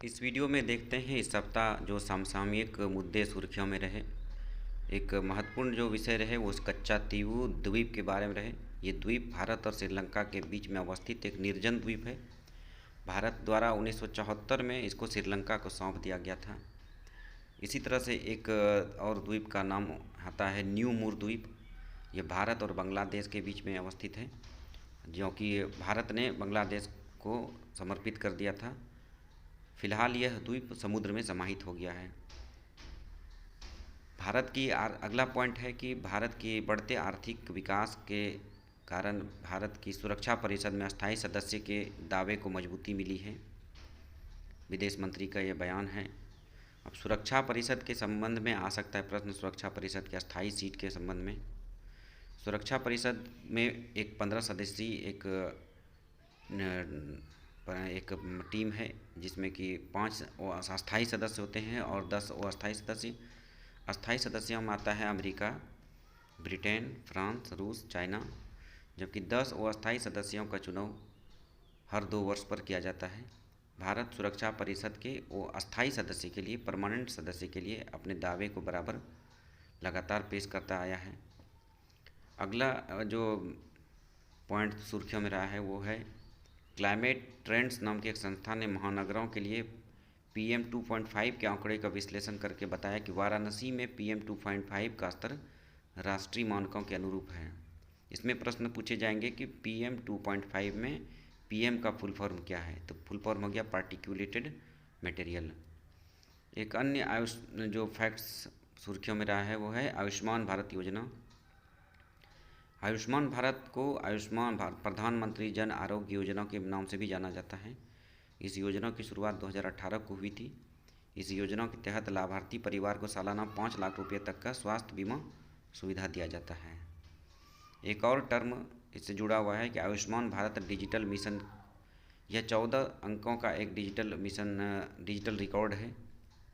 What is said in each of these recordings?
इस वीडियो में देखते हैं इस सप्ताह जो समसामयिक मुद्दे सुर्खियों में रहे। एक महत्वपूर्ण जो विषय रहे वो कच्चा तीवू द्वीप के बारे में रहे। ये द्वीप भारत और श्रीलंका के बीच में अवस्थित एक निर्जन द्वीप है। भारत द्वारा 1974 में इसको श्रीलंका को सौंप दिया गया था। इसी तरह से एक और द्वीप का नाम आता है न्यू मूर द्वीप। ये भारत और बांग्लादेश के बीच में अवस्थित है, जो कि भारत ने बांग्लादेश को समर्पित कर दिया था। फिलहाल यह द्वीप समुद्र में समाहित हो गया है। भारत की अगला पॉइंट है कि भारत के बढ़ते आर्थिक विकास के कारण भारत की सुरक्षा परिषद में अस्थायी सदस्य के दावे को मजबूती मिली है। विदेश मंत्री का यह बयान है। अब सुरक्षा परिषद के संबंध में आ सकता है प्रश्न, सुरक्षा परिषद के अस्थायी सीट के संबंध में। सुरक्षा परिषद में एक 15 सदस्यीय एक टीम है, जिसमें कि 5 अस्थायी सदस्य होते हैं और 10 अस्थायी सदस्य। अस्थायी सदस्यों में आता है अमेरिका, ब्रिटेन, फ्रांस, रूस, चाइना, जबकि 10 अस्थायी सदस्यों का चुनाव हर 2 वर्ष पर किया जाता है। भारत सुरक्षा परिषद के अस्थायी सदस्य के लिए, परमानेंट सदस्य के लिए अपने दावे को बराबर लगातार पेश करता आया है। अगला जो पॉइंट सुर्खियों में रहा है वो है क्लाइमेट ट्रेंड्स नाम की एक संस्था ने महानगरों के लिए PM 2.5 के आंकड़े का विश्लेषण करके बताया कि वाराणसी में PM 2.5 का स्तर राष्ट्रीय मानकों के अनुरूप है। इसमें प्रश्न पूछे जाएंगे कि PM 2.5 में PM का फुल फॉर्म क्या है, तो फुल फॉर्म हो गया पार्टिकुलेटेड मटेरियल। एक अन्य जो फैक्ट्स सुर्खियों में रहा है वो है आयुष्मान भारत योजना। आयुष्मान भारत को आयुष्मान भारत प्रधानमंत्री जन आरोग्य योजना के नाम से भी जाना जाता है। इस योजना की शुरुआत 2018 को हुई थी। इस योजना के तहत लाभार्थी परिवार को सालाना 5 लाख रुपये तक का स्वास्थ्य बीमा सुविधा दिया जाता है। एक और टर्म इससे जुड़ा हुआ है कि आयुष्मान भारत डिजिटल मिशन। यह 14 अंकों का एक डिजिटल रिकॉर्ड है,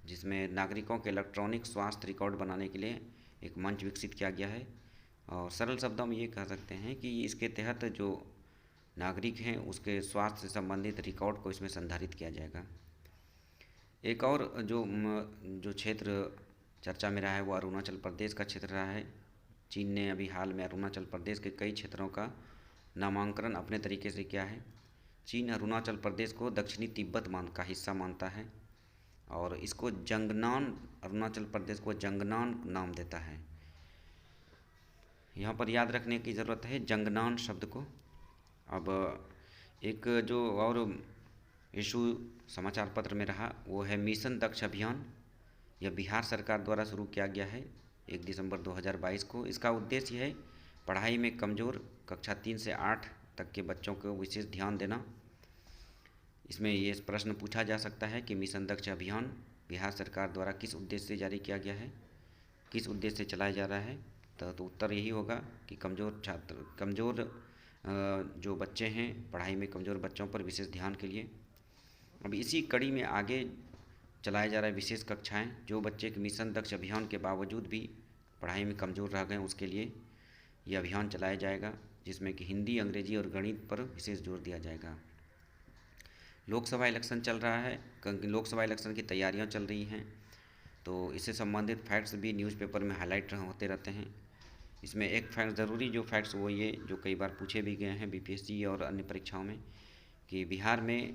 जिसमें नागरिकों के इलेक्ट्रॉनिक स्वास्थ्य रिकॉर्ड बनाने के लिए एक मंच विकसित किया गया है। और सरल शब्दों में ये कह सकते हैं कि इसके तहत जो नागरिक हैं उसके स्वास्थ्य से संबंधित रिकॉर्ड को इसमें संधारित किया जाएगा। एक और जो क्षेत्र चर्चा में रहा है वो अरुणाचल प्रदेश का क्षेत्र रहा है। चीन ने अभी हाल में अरुणाचल प्रदेश के कई क्षेत्रों का नामांकन अपने तरीके से किया है। चीन अरुणाचल प्रदेश को दक्षिणी तिब्बत का हिस्सा मानता है और इसको जंगनान, अरुणाचल प्रदेश को जंगनान नाम देता है। यहाँ पर याद रखने की ज़रूरत है जंगनान शब्द को। अब एक जो और इशू समाचार पत्र में रहा वो है मिशन दक्ष अभियान। यह बिहार सरकार द्वारा शुरू किया गया है 1 दिसंबर 2022 को। इसका उद्देश्य है पढ़ाई में कमज़ोर कक्षा 3 से 8 तक के बच्चों को विशेष ध्यान देना। इसमें ये प्रश्न पूछा जा सकता है कि मिशन दक्ष अभियान बिहार सरकार द्वारा किस उद्देश्य से जारी किया गया है, किस उद्देश्य से चलाया जा रहा है। तो उत्तर यही होगा कि कमज़ोर जो बच्चे हैं, पढ़ाई में कमज़ोर बच्चों पर विशेष ध्यान के लिए। अब इसी कड़ी में आगे चलाया जा रहा है विशेष कक्षाएं। जो बच्चे के मिशन दक्ष अभियान के बावजूद भी पढ़ाई में कमज़ोर रह गए उसके लिए यह अभियान चलाया जाएगा, जिसमें कि हिंदी, अंग्रेजी और गणित पर विशेष जोर दिया जाएगा। लोकसभा इलेक्शन चल रहा है, लोकसभा इलेक्शन की तैयारियां चल रही हैं, तो इससे संबंधित फैक्ट्स भी न्यूज़पेपर में हाईलाइट होते रहते हैं। इसमें एक फैक्ट ज़रूरी जो फैक्ट्स वो ये जो कई बार पूछे भी गए हैं BPSC और अन्य परीक्षाओं में, कि बिहार में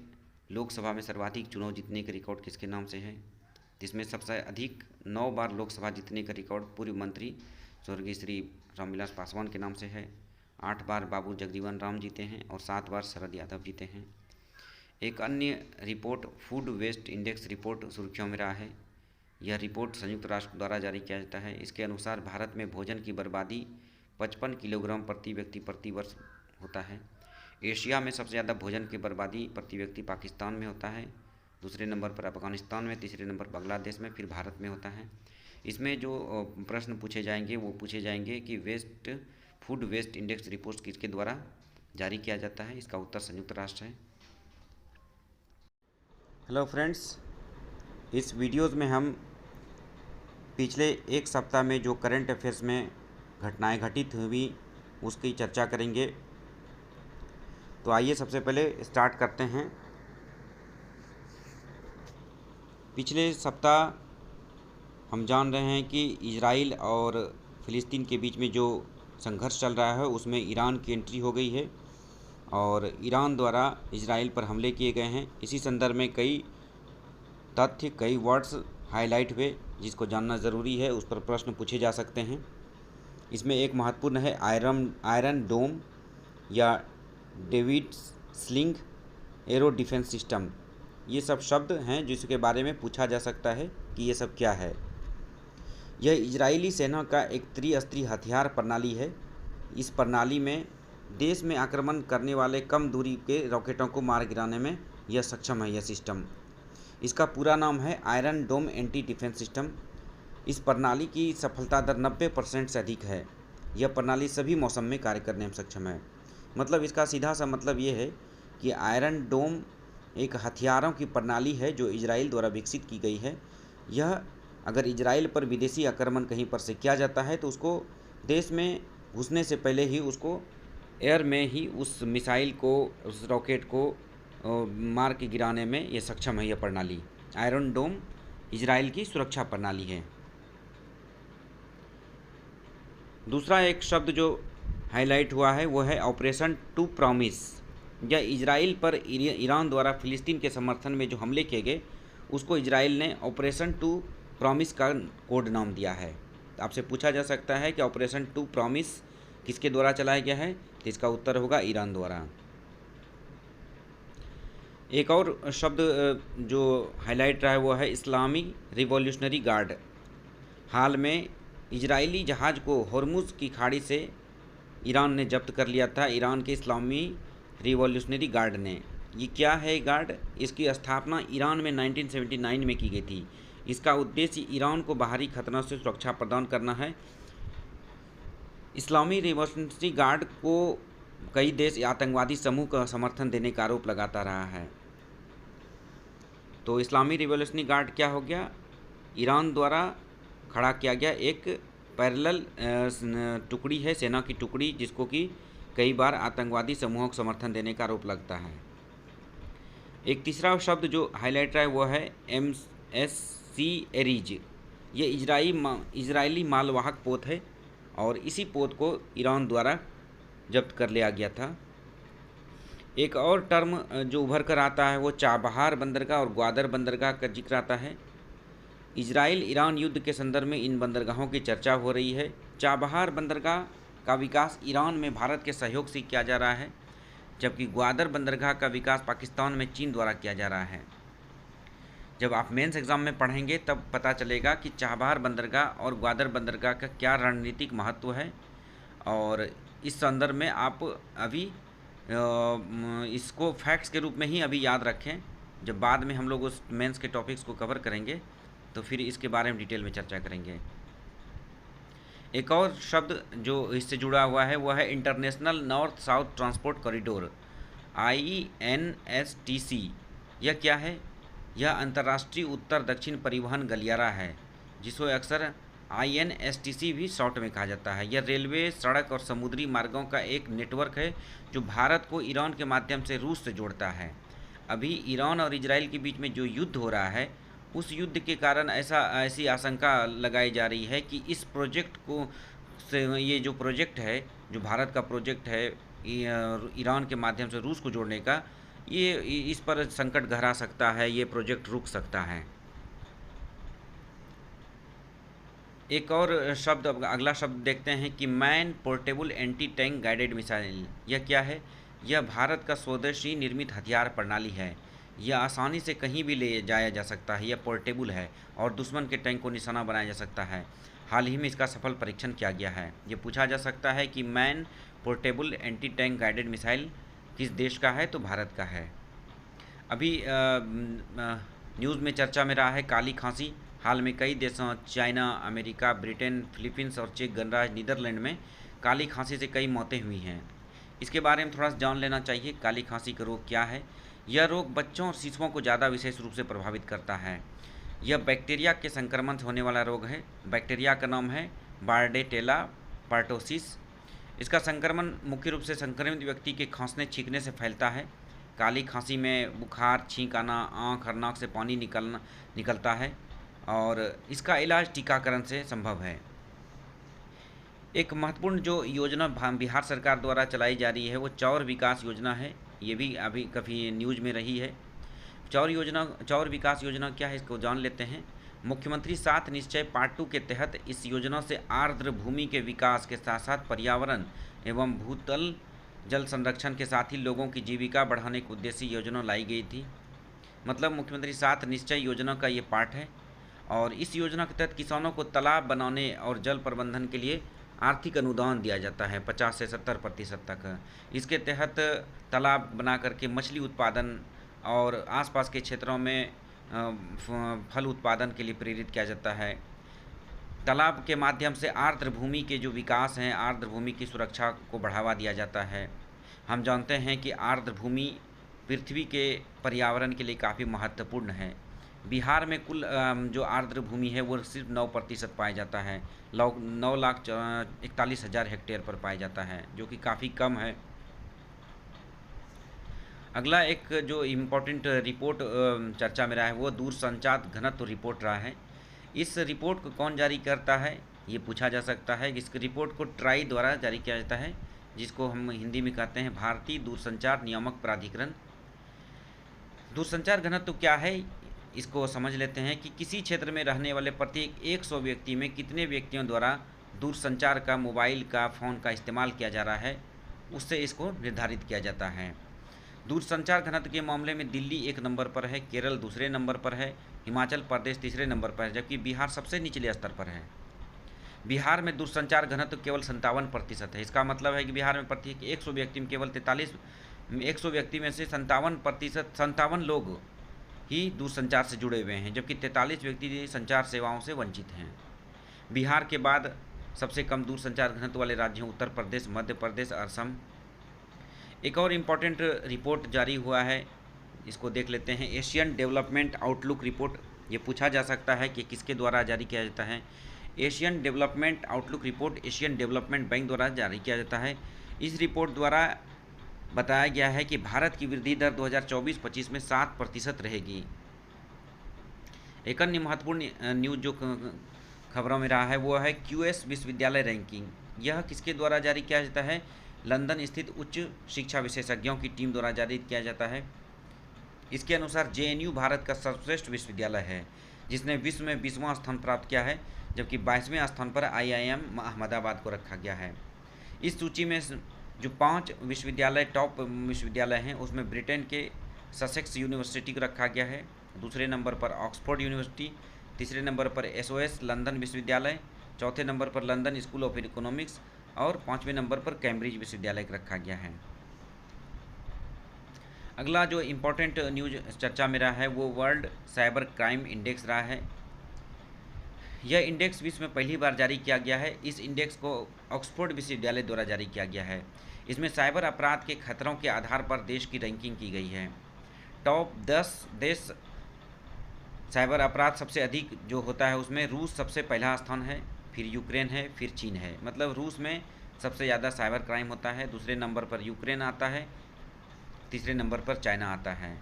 लोकसभा में सर्वाधिक चुनाव जीतने का रिकॉर्ड किसके नाम से है। जिसमें सबसे अधिक 9 बार लोकसभा जीतने का रिकॉर्ड पूर्व मंत्री स्वर्गीय श्री रामविलास पासवान के नाम से है। 8 बार बाबू जगजीवन राम जीते हैं और 7 बार शरद यादव जीते हैं। एक अन्य report food waste index report सुर्खियों में रहा है। यह रिपोर्ट संयुक्त राष्ट्र द्वारा जारी किया जाता है। इसके अनुसार भारत में भोजन की बर्बादी 55 किलोग्राम प्रति व्यक्ति प्रति वर्ष होता है। एशिया में सबसे ज़्यादा भोजन की बर्बादी प्रति व्यक्ति पाकिस्तान में होता है, दूसरे नंबर पर अफगानिस्तान में, तीसरे नंबर बांग्लादेश में, फिर भारत में होता है। इसमें जो प्रश्न पूछे जाएंगे वो पूछे जाएंगे कि फूड वेस्ट इंडेक्स रिपोर्ट किसके द्वारा जारी किया जाता है। इसका उत्तर संयुक्त राष्ट्र है। हेलो फ्रेंड्स, इस वीडियोज़ में हम पिछले एक सप्ताह में जो करंट अफेयर्स में घटनाएं घटित हुई उसकी चर्चा करेंगे। तो आइए सबसे पहले स्टार्ट करते हैं। पिछले सप्ताह हम जान रहे हैं कि इजराइल और फ़िलिस्तीन के बीच में जो संघर्ष चल रहा है उसमें ईरान की एंट्री हो गई है और ईरान द्वारा इजराइल पर हमले किए गए हैं। इसी संदर्भ में कई तथ्य, कई वर्ड्स हाईलाइट हुए जिसको जानना ज़रूरी है, उस पर प्रश्न पूछे जा सकते हैं। इसमें एक महत्वपूर्ण है आयरन डोम या David sling arrow defence system. ये सब शब्द हैं जिसके बारे में पूछा जा सकता है कि ये सब क्या है। यह इजरायली सेना का एक त्रिस्त्रीय हथियार प्रणाली है। इस प्रणाली में देश में आक्रमण करने वाले कम दूरी के रॉकेटों को मार गिराने में यह सक्षम है। यह सिस्टम, इसका पूरा नाम है आयरन डोम एंटी डिफेंस सिस्टम। इस प्रणाली की सफलता दर 90% से अधिक है। यह प्रणाली सभी मौसम में कार्य करने में सक्षम है। मतलब इसका सीधा सा मतलब ये है कि आयरन डोम एक हथियारों की प्रणाली है जो इजराइल द्वारा विकसित की गई है। यह अगर इजराइल पर विदेशी आक्रमण कहीं पर से किया जाता है तो उसको देश में घुसने से पहले ही उसको एयर में ही उस मिसाइल को, उस रॉकेट को मार के गिराने में ये सक्षम है। यह प्रणाली आयरन डोम इजराइल की सुरक्षा प्रणाली है। दूसरा एक शब्द जो हाईलाइट हुआ है वो है ऑपरेशन टू प्रॉमिस। यह इजराइल पर ईरान द्वारा फ़िलिस्तीन के समर्थन में जो हमले किए गए उसको इजराइल ने ऑपरेशन टू प्रॉमिस का कोड नाम दिया है। आपसे पूछा जा सकता है कि ऑपरेशन टू प्रॉमिस किसके द्वारा चलाया गया है, तो इसका उत्तर होगा ईरान द्वारा। एक और शब्द जो हाईलाइट रहा है वो है इस्लामी रिवॉल्यूशनरी गार्ड। हाल में इजरायली जहाज़ को हॉर्मुज़ की खाड़ी से ईरान ने जब्त कर लिया था, ईरान के इस्लामी रिवॉल्यूशनरी गार्ड ने। ये क्या है गार्ड? इसकी स्थापना ईरान में 1979 में की गई थी। इसका उद्देश्य ईरान को बाहरी खतरों से सुरक्षा प्रदान करना है। इस्लामी रिवॉल्यूशनरी गार्ड को कई देश आतंकवादी समूह का समर्थन देने का आरोप लगाता रहा है। तो इस्लामी रिवॉल्यूशनरी गार्ड क्या हो गया? ईरान द्वारा खड़ा किया गया एक पैरेलल टुकड़ी है, सेना की टुकड़ी, जिसको कि कई बार आतंकवादी समूहों को समर्थन देने का आरोप लगता है। एक तीसरा शब्द जो हाईलाइट रहा है वो है MSC एरीज। ये इजरायली मालवाहक पोत है और इसी पोत को ईरान द्वारा जब्त कर लिया गया था। एक और टर्म जो उभर कर आता है वो चाबहार बंदरगाह और ग्वादर बंदरगाह का जिक्र आता है। इजराइल ईरान युद्ध के संदर्भ में इन बंदरगाहों की चर्चा हो रही है। चाबहार बंदरगाह का विकास ईरान में भारत के सहयोग से किया जा रहा है, जबकि ग्वादर बंदरगाह का विकास पाकिस्तान में चीन द्वारा किया जा रहा है। जब आप मेंस एग्ज़ाम में पढ़ेंगे तब पता चलेगा कि चाबहार बंदरगाह और ग्वादर बंदरगाह का क्या रणनीतिक महत्व है, और इस संदर्भ में आप अभी इसको फैक्ट्स के रूप में ही अभी याद रखें। जब बाद में हम लोग उस मेंस के टॉपिक्स को कवर करेंगे तो फिर इसके बारे में डिटेल में चर्चा करेंगे। एक और शब्द जो इससे जुड़ा हुआ है वह है international north south transport corridor, INSTC। यह क्या है? यह अंतर्राष्ट्रीय उत्तर दक्षिण परिवहन गलियारा है, जिसको अक्सर INSTC भी शॉर्ट में कहा जाता है। यह रेलवे, सड़क और समुद्री मार्गों का एक नेटवर्क है जो भारत को ईरान के माध्यम से रूस से जोड़ता है। अभी ईरान और इजराइल के बीच में जो युद्ध हो रहा है उस युद्ध के कारण ऐसी आशंका लगाई जा रही है कि इस प्रोजेक्ट को से ये जो प्रोजेक्ट है, जो भारत का प्रोजेक्ट है ईरान के माध्यम से रूस को जोड़ने का, ये इस पर संकट गहरा सकता है, ये प्रोजेक्ट रुक सकता है। एक और शब्द, अगला शब्द देखते हैं कि man portable anti tank guided missile. यह क्या है? यह भारत का स्वदेशी निर्मित हथियार प्रणाली है। यह आसानी से कहीं भी ले जाया जा सकता है, यह पोर्टेबल है और दुश्मन के टैंक को निशाना बनाया जा सकता है। हाल ही में इसका सफल परीक्षण किया गया है। ये पूछा जा सकता है कि man portable anti tank guided missile किस देश का है, तो भारत का है। अभी न्यूज़ में चर्चा में रहा है काली खांसी। हाल में कई देशों, चाइना, अमेरिका, ब्रिटेन, फिलीपींस और चेक गणराज्य नीदरलैंड में काली खांसी से कई मौतें हुई हैं। इसके बारे में थोड़ा सा जान लेना चाहिए। काली खांसी का रोग क्या है? यह रोग बच्चों और शिशुओं को ज़्यादा विशेष रूप से प्रभावित करता है। यह बैक्टीरिया के संक्रमण से होने वाला रोग है। बैक्टीरिया का नाम है बार्डेटेला पार्टोसिस। इसका संक्रमण मुख्य रूप से संक्रमित व्यक्ति के खांसने छींकने से फैलता है। काली खांसी में बुखार, छींक आना, आँख और नाक से पानी निकलता है और इसका इलाज टीकाकरण से संभव है। एक महत्वपूर्ण जो योजना बिहार सरकार द्वारा चलाई जा रही है वो चौर विकास योजना है। ये भी अभी काफ़ी न्यूज में रही है। चौर विकास योजना क्या है, इसको जान लेते हैं। मुख्यमंत्री 7 निश्चय पार्ट 2 के तहत इस योजना से आर्द्र भूमि के विकास के साथ साथ पर्यावरण एवं भूतल जल संरक्षण के साथ ही लोगों की जीविका बढ़ाने के उद्देश्य योजना लाई गई थी। मतलब मुख्यमंत्री 7 निश्चय योजना का ये पार्ट है और इस योजना के तहत किसानों को तालाब बनाने और जल प्रबंधन के लिए आर्थिक अनुदान दिया जाता है 50 से 70% तक। इसके तहत तालाब बना करके मछली उत्पादन और आसपास के क्षेत्रों में फल उत्पादन के लिए प्रेरित किया जाता है। तालाब के माध्यम से आर्द्र भूमि के जो विकास हैं, आर्द्र भूमि की सुरक्षा को बढ़ावा दिया जाता है। हम जानते हैं कि आर्द्र भूमि पृथ्वी के पर्यावरण के लिए काफ़ी महत्वपूर्ण है। बिहार में कुल जो आर्द्र भूमि है वो सिर्फ 9% पाया जाता है, 9,41,000 हेक्टेयर पर पाया जाता है, जो कि काफ़ी कम है। अगला एक जो इम्पोर्टेंट रिपोर्ट चर्चा में रहा है वो दूरसंचार घनत्व रिपोर्ट रहा है। इस रिपोर्ट को कौन जारी करता है, ये पूछा जा सकता है। इस रिपोर्ट को ट्राई द्वारा जारी किया जाता है, जिसको हम हिंदी में कहते हैं भारतीय दूरसंचार नियामक प्राधिकरण। दूरसंचार घनत्व क्या है, इसको समझ लेते हैं कि किसी क्षेत्र में रहने वाले प्रत्येक 100 व्यक्ति में कितने व्यक्तियों द्वारा दूरसंचार का, मोबाइल का, फ़ोन का इस्तेमाल किया जा रहा है, उससे इसको निर्धारित किया जाता है। दूरसंचार घनत्व के मामले में दिल्ली 1 नंबर पर है, केरल दूसरे नंबर पर है, हिमाचल प्रदेश तीसरे नंबर पर है, जबकि बिहार सबसे निचले स्तर पर है। बिहार में दूरसंचार घनत्व केवल 57% है। इसका मतलब है कि बिहार में प्रत्येक 100 व्यक्ति में केवल 100 व्यक्ति में से 57 लोग ही दूरसंचार से जुड़े हुए हैं, जबकि 43 व्यक्ति संचार सेवाओं से वंचित हैं। बिहार के बाद सबसे कम दूरसंचार घनत्व वाले राज्य हैं उत्तर प्रदेश, मध्य प्रदेश, असम। एक और इम्पॉर्टेंट रिपोर्ट जारी हुआ है, इसको देख लेते हैं। Asian development outlook report. ये पूछा जा सकता है कि किसके द्वारा जारी किया जाता है। Asian development outlook report Asian development bank द्वारा जारी किया जाता है। इस रिपोर्ट द्वारा बताया गया है कि भारत की वृद्धि दर 2024-25 में 7% रहेगी। एक अन्य महत्वपूर्ण न्यूज जो खबरों में रहा है वो है QS विश्वविद्यालय रैंकिंग। यह किसके द्वारा जारी किया जाता है, लंदन स्थित उच्च शिक्षा विशेषज्ञों की टीम द्वारा जारी किया जाता है। इसके अनुसार JNU भारत का सर्वश्रेष्ठ विश्वविद्यालय है, जिसने विश्व में 20वां स्थान प्राप्त किया है, जबकि 22वें स्थान पर IIM अहमदाबाद को रखा गया है। इस सूची में जो 5 विश्वविद्यालय टॉप विश्वविद्यालय हैं उसमें ब्रिटेन के ससेक्स यूनिवर्सिटी को रखा गया है, दूसरे नंबर पर ऑक्सफोर्ड यूनिवर्सिटी, तीसरे नंबर पर SOS लंदन विश्वविद्यालय, चौथे नंबर पर लंदन स्कूल ऑफ इकोनॉमिक्स और 5वें नंबर पर कैम्ब्रिज विश्वविद्यालय को रखा गया है। अगला जो इम्पोर्टेंट न्यूज चर्चा में रहा है वो वर्ल्ड साइबर क्राइम इंडेक्स रहा है। यह इंडेक्स विश्व में पहली बार जारी किया गया है। इस इंडेक्स को ऑक्सफोर्ड विश्वविद्यालय द्वारा जारी किया गया है। इसमें साइबर अपराध के खतरों के आधार पर देश की रैंकिंग की गई है। टॉप 10 देश साइबर अपराध सबसे अधिक जो होता है उसमें रूस सबसे पहला स्थान है, फिर यूक्रेन है, फिर चीन है। मतलब रूस में सबसे ज़्यादा साइबर क्राइम होता है, दूसरे नंबर पर यूक्रेन आता है, तीसरे नंबर पर चाइना आता है,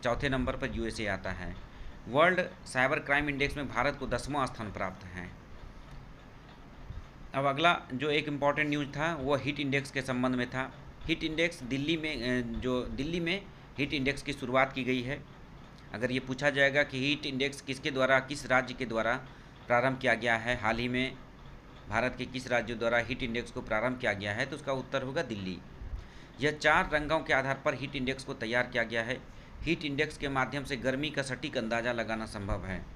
चौथे नंबर पर USA आता है। वर्ल्ड साइबर क्राइम इंडेक्स में भारत को 10वां स्थान प्राप्त है। अब अगला जो एक इम्पॉर्टेंट न्यूज़ था वो हीट इंडेक्स के संबंध में था। हीट इंडेक्स दिल्ली में हीट इंडेक्स की शुरुआत की गई है। अगर ये पूछा जाएगा कि हीट इंडेक्स किसके द्वारा, किस राज्य के द्वारा प्रारंभ किया गया है, हाल ही में भारत के किस राज्य द्वारा हीट इंडेक्स को प्रारंभ किया गया है, तो उसका उत्तर होगा दिल्ली। यह 4 रंगों के आधार पर हीट इंडेक्स को तैयार किया गया है। हीट इंडेक्स के माध्यम से गर्मी का सटीक अंदाज़ा लगाना संभव है।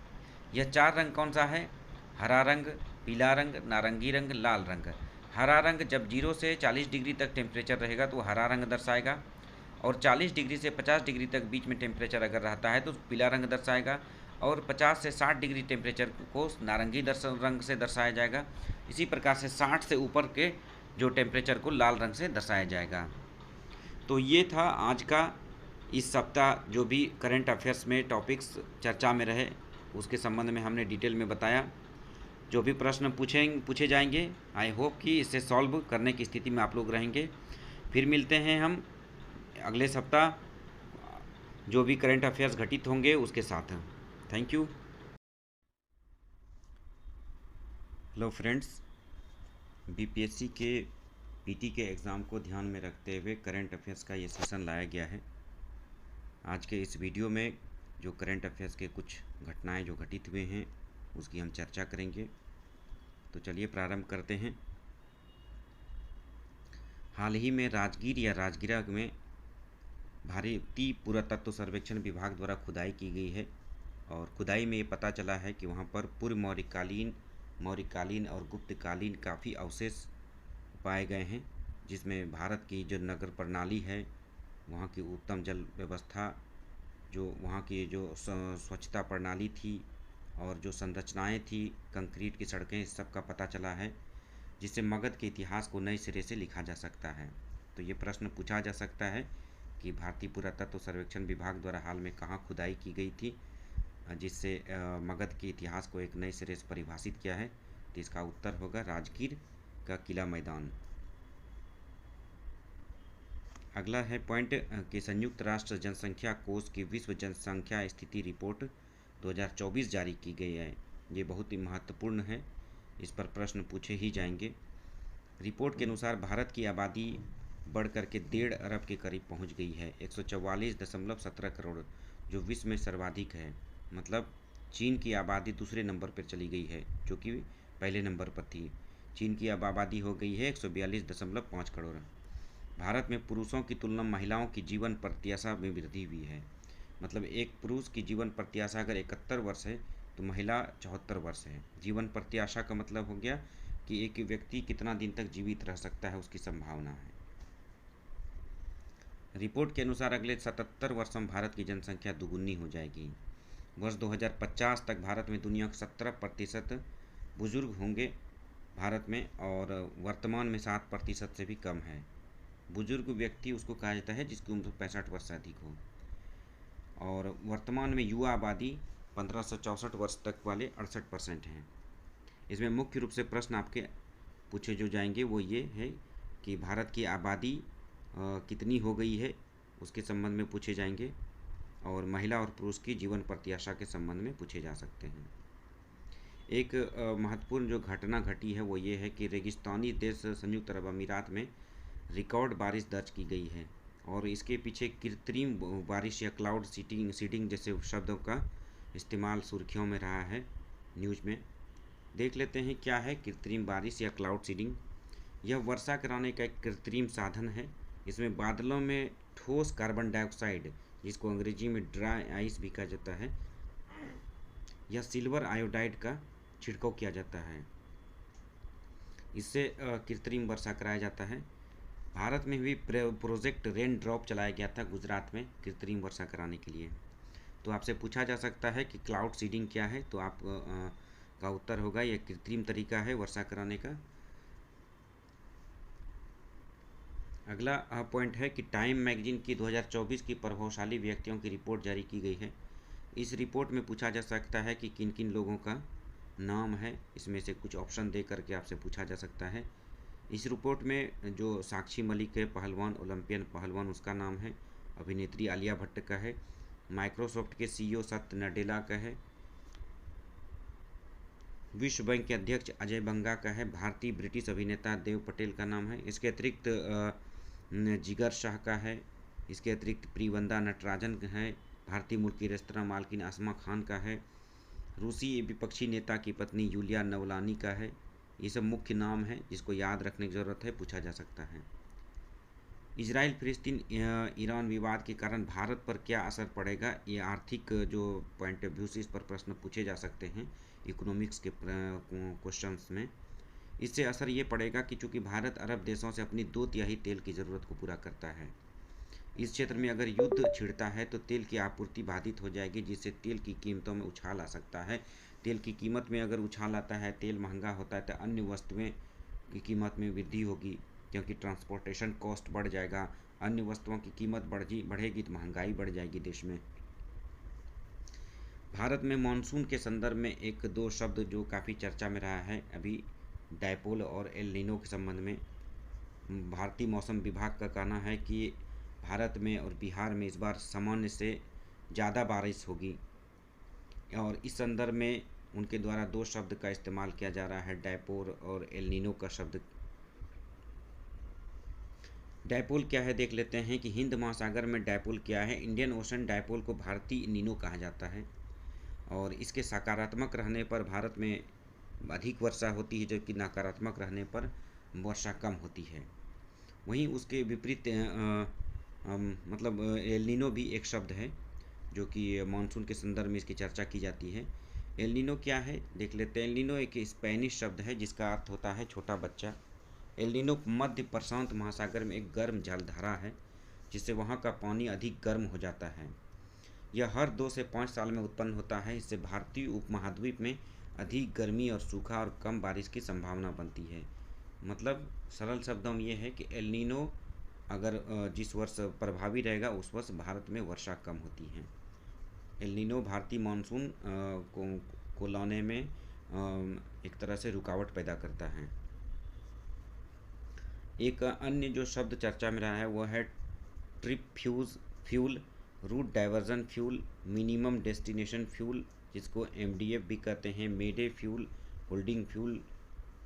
यह 4 रंग कौन सा है, हरा रंग, पीला रंग, नारंगी रंग, लाल रंग। हरा रंग जब 0 से 40 डिग्री तक टेम्परेचर रहेगा तो हरा रंग दर्शाएगा, और 40 डिग्री से 50 डिग्री तक बीच में टेम्परेचर अगर रहता है तो पीला रंग दर्शाएगा, और 50 से 60 डिग्री टेम्परेचर को नारंगी रंग से दर्शाया जाएगा। इसी प्रकार से 60 से ऊपर के जो टेम्परेचर को लाल रंग से दर्शाया जाएगा। तो ये था आज का इस सप्ताह जो भी करंट अफेयर्स में टॉपिक्स चर्चा में रहे उसके संबंध में हमने डिटेल में बताया। जो भी प्रश्न पूछे जाएंगे आई होप कि इसे सॉल्व करने की स्थिति में आप लोग रहेंगे। फिर मिलते हैं हम अगले सप्ताह जो भी करंट अफेयर्स घटित होंगे उसके साथ। Thank you. Hello friends, BPSC के पीटी के एग्ज़ाम को ध्यान में रखते हुए करंट अफेयर्स का ये सेशन लाया गया है। आज के इस वीडियो में जो करंट अफेयर्स के कुछ घटनाएं जो घटित हुए हैं उसकी हम चर्चा करेंगे। तो चलिए प्रारंभ करते हैं। हाल ही में राजगीर या राजगिरा में भारतीय पुरातत्व सर्वेक्षण विभाग द्वारा खुदाई की गई है और खुदाई में ये पता चला है कि वहाँ पर पूर्व मौर्यकालीन और गुप्तकालीन काफ़ी अवशेष पाए गए हैं, जिसमें भारत की जो नगर प्रणाली है, वहाँ की उत्तम जल व्यवस्था, जो वहाँ की जो स्वच्छता प्रणाली थी और जो संरचनाएं थी, कंक्रीट की सड़कें, इस सब का पता चला है, जिससे मगध के इतिहास को नए सिरे से लिखा जा सकता है। तो ये प्रश्न पूछा जा सकता है कि भारतीय पुरातत्व सर्वेक्षण विभाग द्वारा हाल में कहाँ खुदाई की गई थी जिससे मगध के इतिहास को एक नए सिरे से परिभाषित किया है। तो इसका उत्तर होगा राजगीर का किला मैदान। अगला है पॉइंट कि संयुक्त राष्ट्र जनसंख्या कोष की विश्व जनसंख्या स्थिति रिपोर्ट 2024 जारी की गई है। ये बहुत ही महत्वपूर्ण है, इस पर प्रश्न पूछे ही जाएंगे। रिपोर्ट के अनुसार भारत की आबादी बढ़ कर के 1.5 अरब के करीब पहुंच गई है, 144.17 करोड़, जो विश्व में सर्वाधिक है। मतलब चीन की आबादी दूसरे नंबर पर चली गई है, जो कि पहले नंबर पर थी। चीन की अब आबादी हो गई है 142.5 करोड़। भारत में पुरुषों की तुलना महिलाओं की जीवन प्रत्याशा में वृद्धि हुई है। मतलब एक पुरुष की जीवन प्रत्याशा अगर 71 वर्ष है तो महिला 74 वर्ष है। जीवन प्रत्याशा का मतलब हो गया कि एक व्यक्ति कितना दिन तक जीवित रह सकता है, उसकी संभावना है। रिपोर्ट के अनुसार अगले 77 वर्षों में भारत की जनसंख्या दुगुनी हो जाएगी। वर्ष 2050 तक भारत में दुनिया के 17% बुजुर्ग होंगे भारत में, और वर्तमान में 7% से भी कम है। बुजुर्ग व्यक्ति उसको कहा जाता है जिसकी उम्र 65 वर्ष से अधिक हो, और वर्तमान में युवा आबादी 15 से 64 वर्ष तक वाले 68% हैं। इसमें मुख्य रूप से प्रश्न आपके पूछे जो जाएंगे वो ये है कि भारत की आबादी कितनी हो गई है उसके संबंध में पूछे जाएंगे, और महिला और पुरुष की जीवन प्रत्याशा के संबंध में पूछे जा सकते हैं। एक महत्वपूर्ण जो घटना घटी है वो ये है कि रेगिस्तानी देश संयुक्त अरब अमीरात में रिकॉर्ड बारिश दर्ज की गई है, और इसके पीछे कृत्रिम बारिश या क्लाउड सीडिंग जैसे शब्दों का इस्तेमाल सुर्खियों में रहा है न्यूज़ में। देख लेते हैं क्या है कृत्रिम बारिश या क्लाउड सीडिंग। यह वर्षा कराने का एक कृत्रिम साधन है। इसमें बादलों में ठोस कार्बन डाइऑक्साइड, जिसको अंग्रेजी में ड्राई आइस भी कहा जाता है, या सिल्वर आयोडाइड का छिड़काव किया जाता है। इससे कृत्रिम वर्षा कराया जाता है। भारत में भी प्रोजेक्ट रेन ड्रॉप चलाया गया था गुजरात में कृत्रिम वर्षा कराने के लिए। तो आपसे पूछा जा सकता है कि क्लाउड सीडिंग क्या है, तो आप का उत्तर होगा यह कृत्रिम तरीका है वर्षा कराने का। अगला पॉइंट है कि टाइम मैगजीन की 2024 की प्रभावशाली व्यक्तियों की रिपोर्ट जारी की गई है। इस रिपोर्ट में पूछा जा सकता है कि किन किन लोगों का नाम है, इसमें से कुछ ऑप्शन दे करके आपसे पूछा जा सकता है। इस रिपोर्ट में जो साक्षी मलिक है पहलवान, ओलंपियन पहलवान, उसका नाम है। अभिनेत्री आलिया भट्ट का है। माइक्रोसॉफ्ट के सीईओ सत्य नडेला का है। विश्व बैंक के अध्यक्ष अजय बंगा का है। भारतीय ब्रिटिश अभिनेता देव पटेल का नाम है। इसके अतिरिक्त जिगर शाह का है। इसके अतिरिक्त प्रियवंदा नटराजन है। भारतीय मूल की रेस्तरां मालकिन आसमा खान का है। रूसी विपक्षी नेता की पत्नी यूलिया नवलानी का है। ये सब मुख्य नाम है जिसको याद रखने की ज़रूरत है, पूछा जा सकता है। इजराइल फिलिस्तीन ईरान विवाद के कारण भारत पर क्या असर पड़ेगा, ये आर्थिक जो पॉइंट ऑफ व्यू से इस पर प्रश्न पूछे जा सकते हैं इकोनॉमिक्स के क्वेश्चंस में। इससे असर ये पड़ेगा कि चूँकि भारत अरब देशों से अपनी 2/3 तेल की ज़रूरत को पूरा करता है, इस क्षेत्र में अगर युद्ध छिड़ता है तो तेल की आपूर्ति बाधित हो जाएगी, जिससे तेल की कीमतों में उछाल आ सकता है। तेल की कीमत में अगर उछाल आता है, तेल महंगा होता है, तो अन्य वस्तुएं की कीमत में वृद्धि होगी, क्योंकि ट्रांसपोर्टेशन कॉस्ट बढ़ जाएगा। अन्य वस्तुओं की कीमत बढ़ेगी तो महंगाई बढ़ जाएगी देश में। भारत में मानसून के संदर्भ में एक दो शब्द जो काफ़ी चर्चा में रहा है अभी, डायपोल और एल नीनो के संबंध में। भारतीय मौसम विभाग का कहना है कि भारत में और बिहार में इस बार सामान्य से ज़्यादा बारिश होगी। और इस संदर्भ में उनके द्वारा दो शब्द का इस्तेमाल किया जा रहा है, डायपोल और एल नीनो का शब्द। डायपोल क्या है देख लेते हैं कि हिंद महासागर में डायपोल क्या है। इंडियन ओशन डायपोल को भारतीय नीनो कहा जाता है और इसके सकारात्मक रहने पर भारत में अधिक वर्षा होती है, जबकि नकारात्मक रहने पर वर्षा कम होती है। वहीं उसके विपरीत मतलब एल नीनो भी एक शब्द है जो कि मानसून के संदर्भ में इसकी चर्चा की जाती है। एल नीनो क्या है देख लेते हैं। एल नीनो एक स्पेनिश शब्द है जिसका अर्थ होता है छोटा बच्चा। एल नीनो मध्य प्रशांत महासागर में एक गर्म जलधारा है जिससे वहाँ का पानी अधिक गर्म हो जाता है। यह हर 2 से 5 साल में उत्पन्न होता है। इससे भारतीय उपमहाद्वीप में अधिक गर्मी और सूखा और कम बारिश की संभावना बनती है। मतलब सरल शब्दों में यह है कि एल नीनो अगर जिस वर्ष प्रभावी रहेगा उस वर्ष भारत में वर्षा कम होती है। एल नीनो भारतीय मानसून को लाने में एक तरह से रुकावट पैदा करता है। एक अन्य जो शब्द चर्चा में रहा है वह है trip fuel, route diversion fuel, minimum destination fuel, जिसको MDF भी कहते हैं, mayday fuel, holding fuel,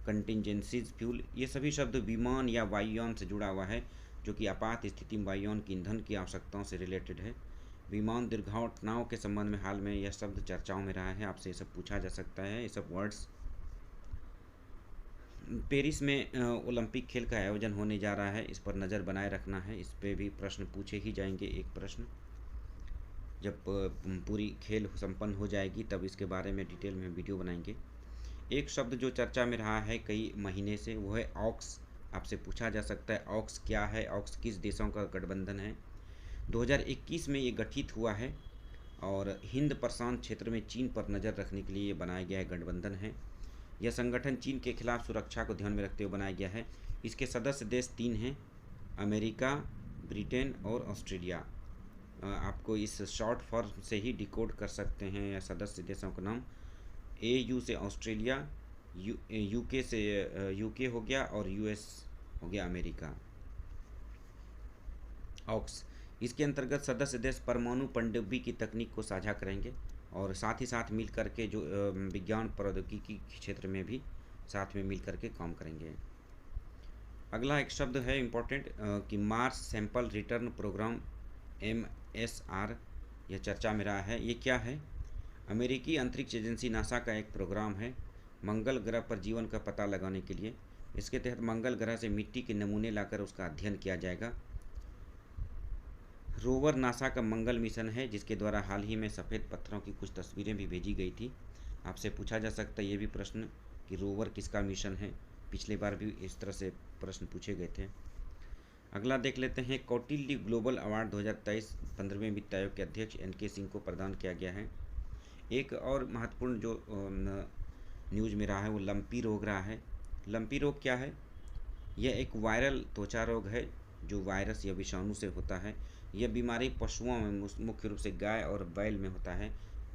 contingencies fuel. ये सभी शब्द विमान या वायुयान से जुड़ा हुआ है, जो कि आपात स्थिति में वायुयान की ईंधन की आवश्यकताओं से रिलेटेड है। विमान दुर्घटनाओं के संबंध में हाल में यह शब्द चर्चाओं में रहा है। आपसे ये सब पूछा जा सकता है, ये सब वर्ड्स। पेरिस में ओलंपिक खेल का आयोजन होने जा रहा है, इस पर नज़र बनाए रखना है। इस पर भी प्रश्न पूछे ही जाएंगे। एक प्रश्न जब पूरी खेल संपन्न हो जाएगी तब इसके बारे में डिटेल में वीडियो बनाएंगे। एक शब्द जो चर्चा में रहा है कई महीने से वो है ऑक्स। आपसे पूछा जा सकता है ऑक्स क्या है, ऑक्स किस देशों का गठबंधन है। 2021 में ये गठित हुआ है और हिंद प्रशांत क्षेत्र में चीन पर नज़र रखने के लिए बनाया गया है गठबंधन है। यह संगठन चीन के खिलाफ सुरक्षा को ध्यान में रखते हुए बनाया गया है। इसके सदस्य देश 3 हैं, अमेरिका, ब्रिटेन और ऑस्ट्रेलिया। आपको इस शॉर्ट फॉर्म से ही डिकोड कर सकते हैं या सदस्य देशों का नाम। AU से ऑस्ट्रेलिया, UK से UK हो गया और US हो गया अमेरिका। ऑक्स इसके अंतर्गत सदस्य देश परमाणु पनडुब्बी की तकनीक को साझा करेंगे और साथ ही साथ मिल करके जो विज्ञान प्रौद्योगिकी क्षेत्र में भी साथ में मिल करके काम करेंगे। अगला एक शब्द है इम्पोर्टेंट कि Mars sample return programme MSR, यह चर्चा में रहा है। ये क्या है? अमेरिकी अंतरिक्ष एजेंसी नासा का एक प्रोग्राम है मंगल ग्रह पर जीवन का पता लगाने के लिए। इसके तहत मंगल ग्रह से मिट्टी के नमूने लाकर उसका अध्ययन किया जाएगा। रोवर नासा का मंगल मिशन है जिसके द्वारा हाल ही में सफ़ेद पत्थरों की कुछ तस्वीरें भी भेजी गई थी। आपसे पूछा जा सकता है ये भी प्रश्न कि रोवर किसका मिशन है। पिछले बार भी इस तरह से प्रश्न पूछे गए थे। अगला देख लेते हैं कौटिल्य ग्लोबल अवार्ड 2023 15वें वित्त आयोग के अध्यक्ष NK सिंह को प्रदान किया गया है। एक और महत्वपूर्ण जो न्यूज़ में रहा है वो लंपी रोग रहा है। लंपी रोग क्या है? यह एक वायरल त्वचा रोग है जो वायरस या विषाणु से होता है। यह बीमारी पशुओं में मुख्य रूप से गाय और बैल में होता है।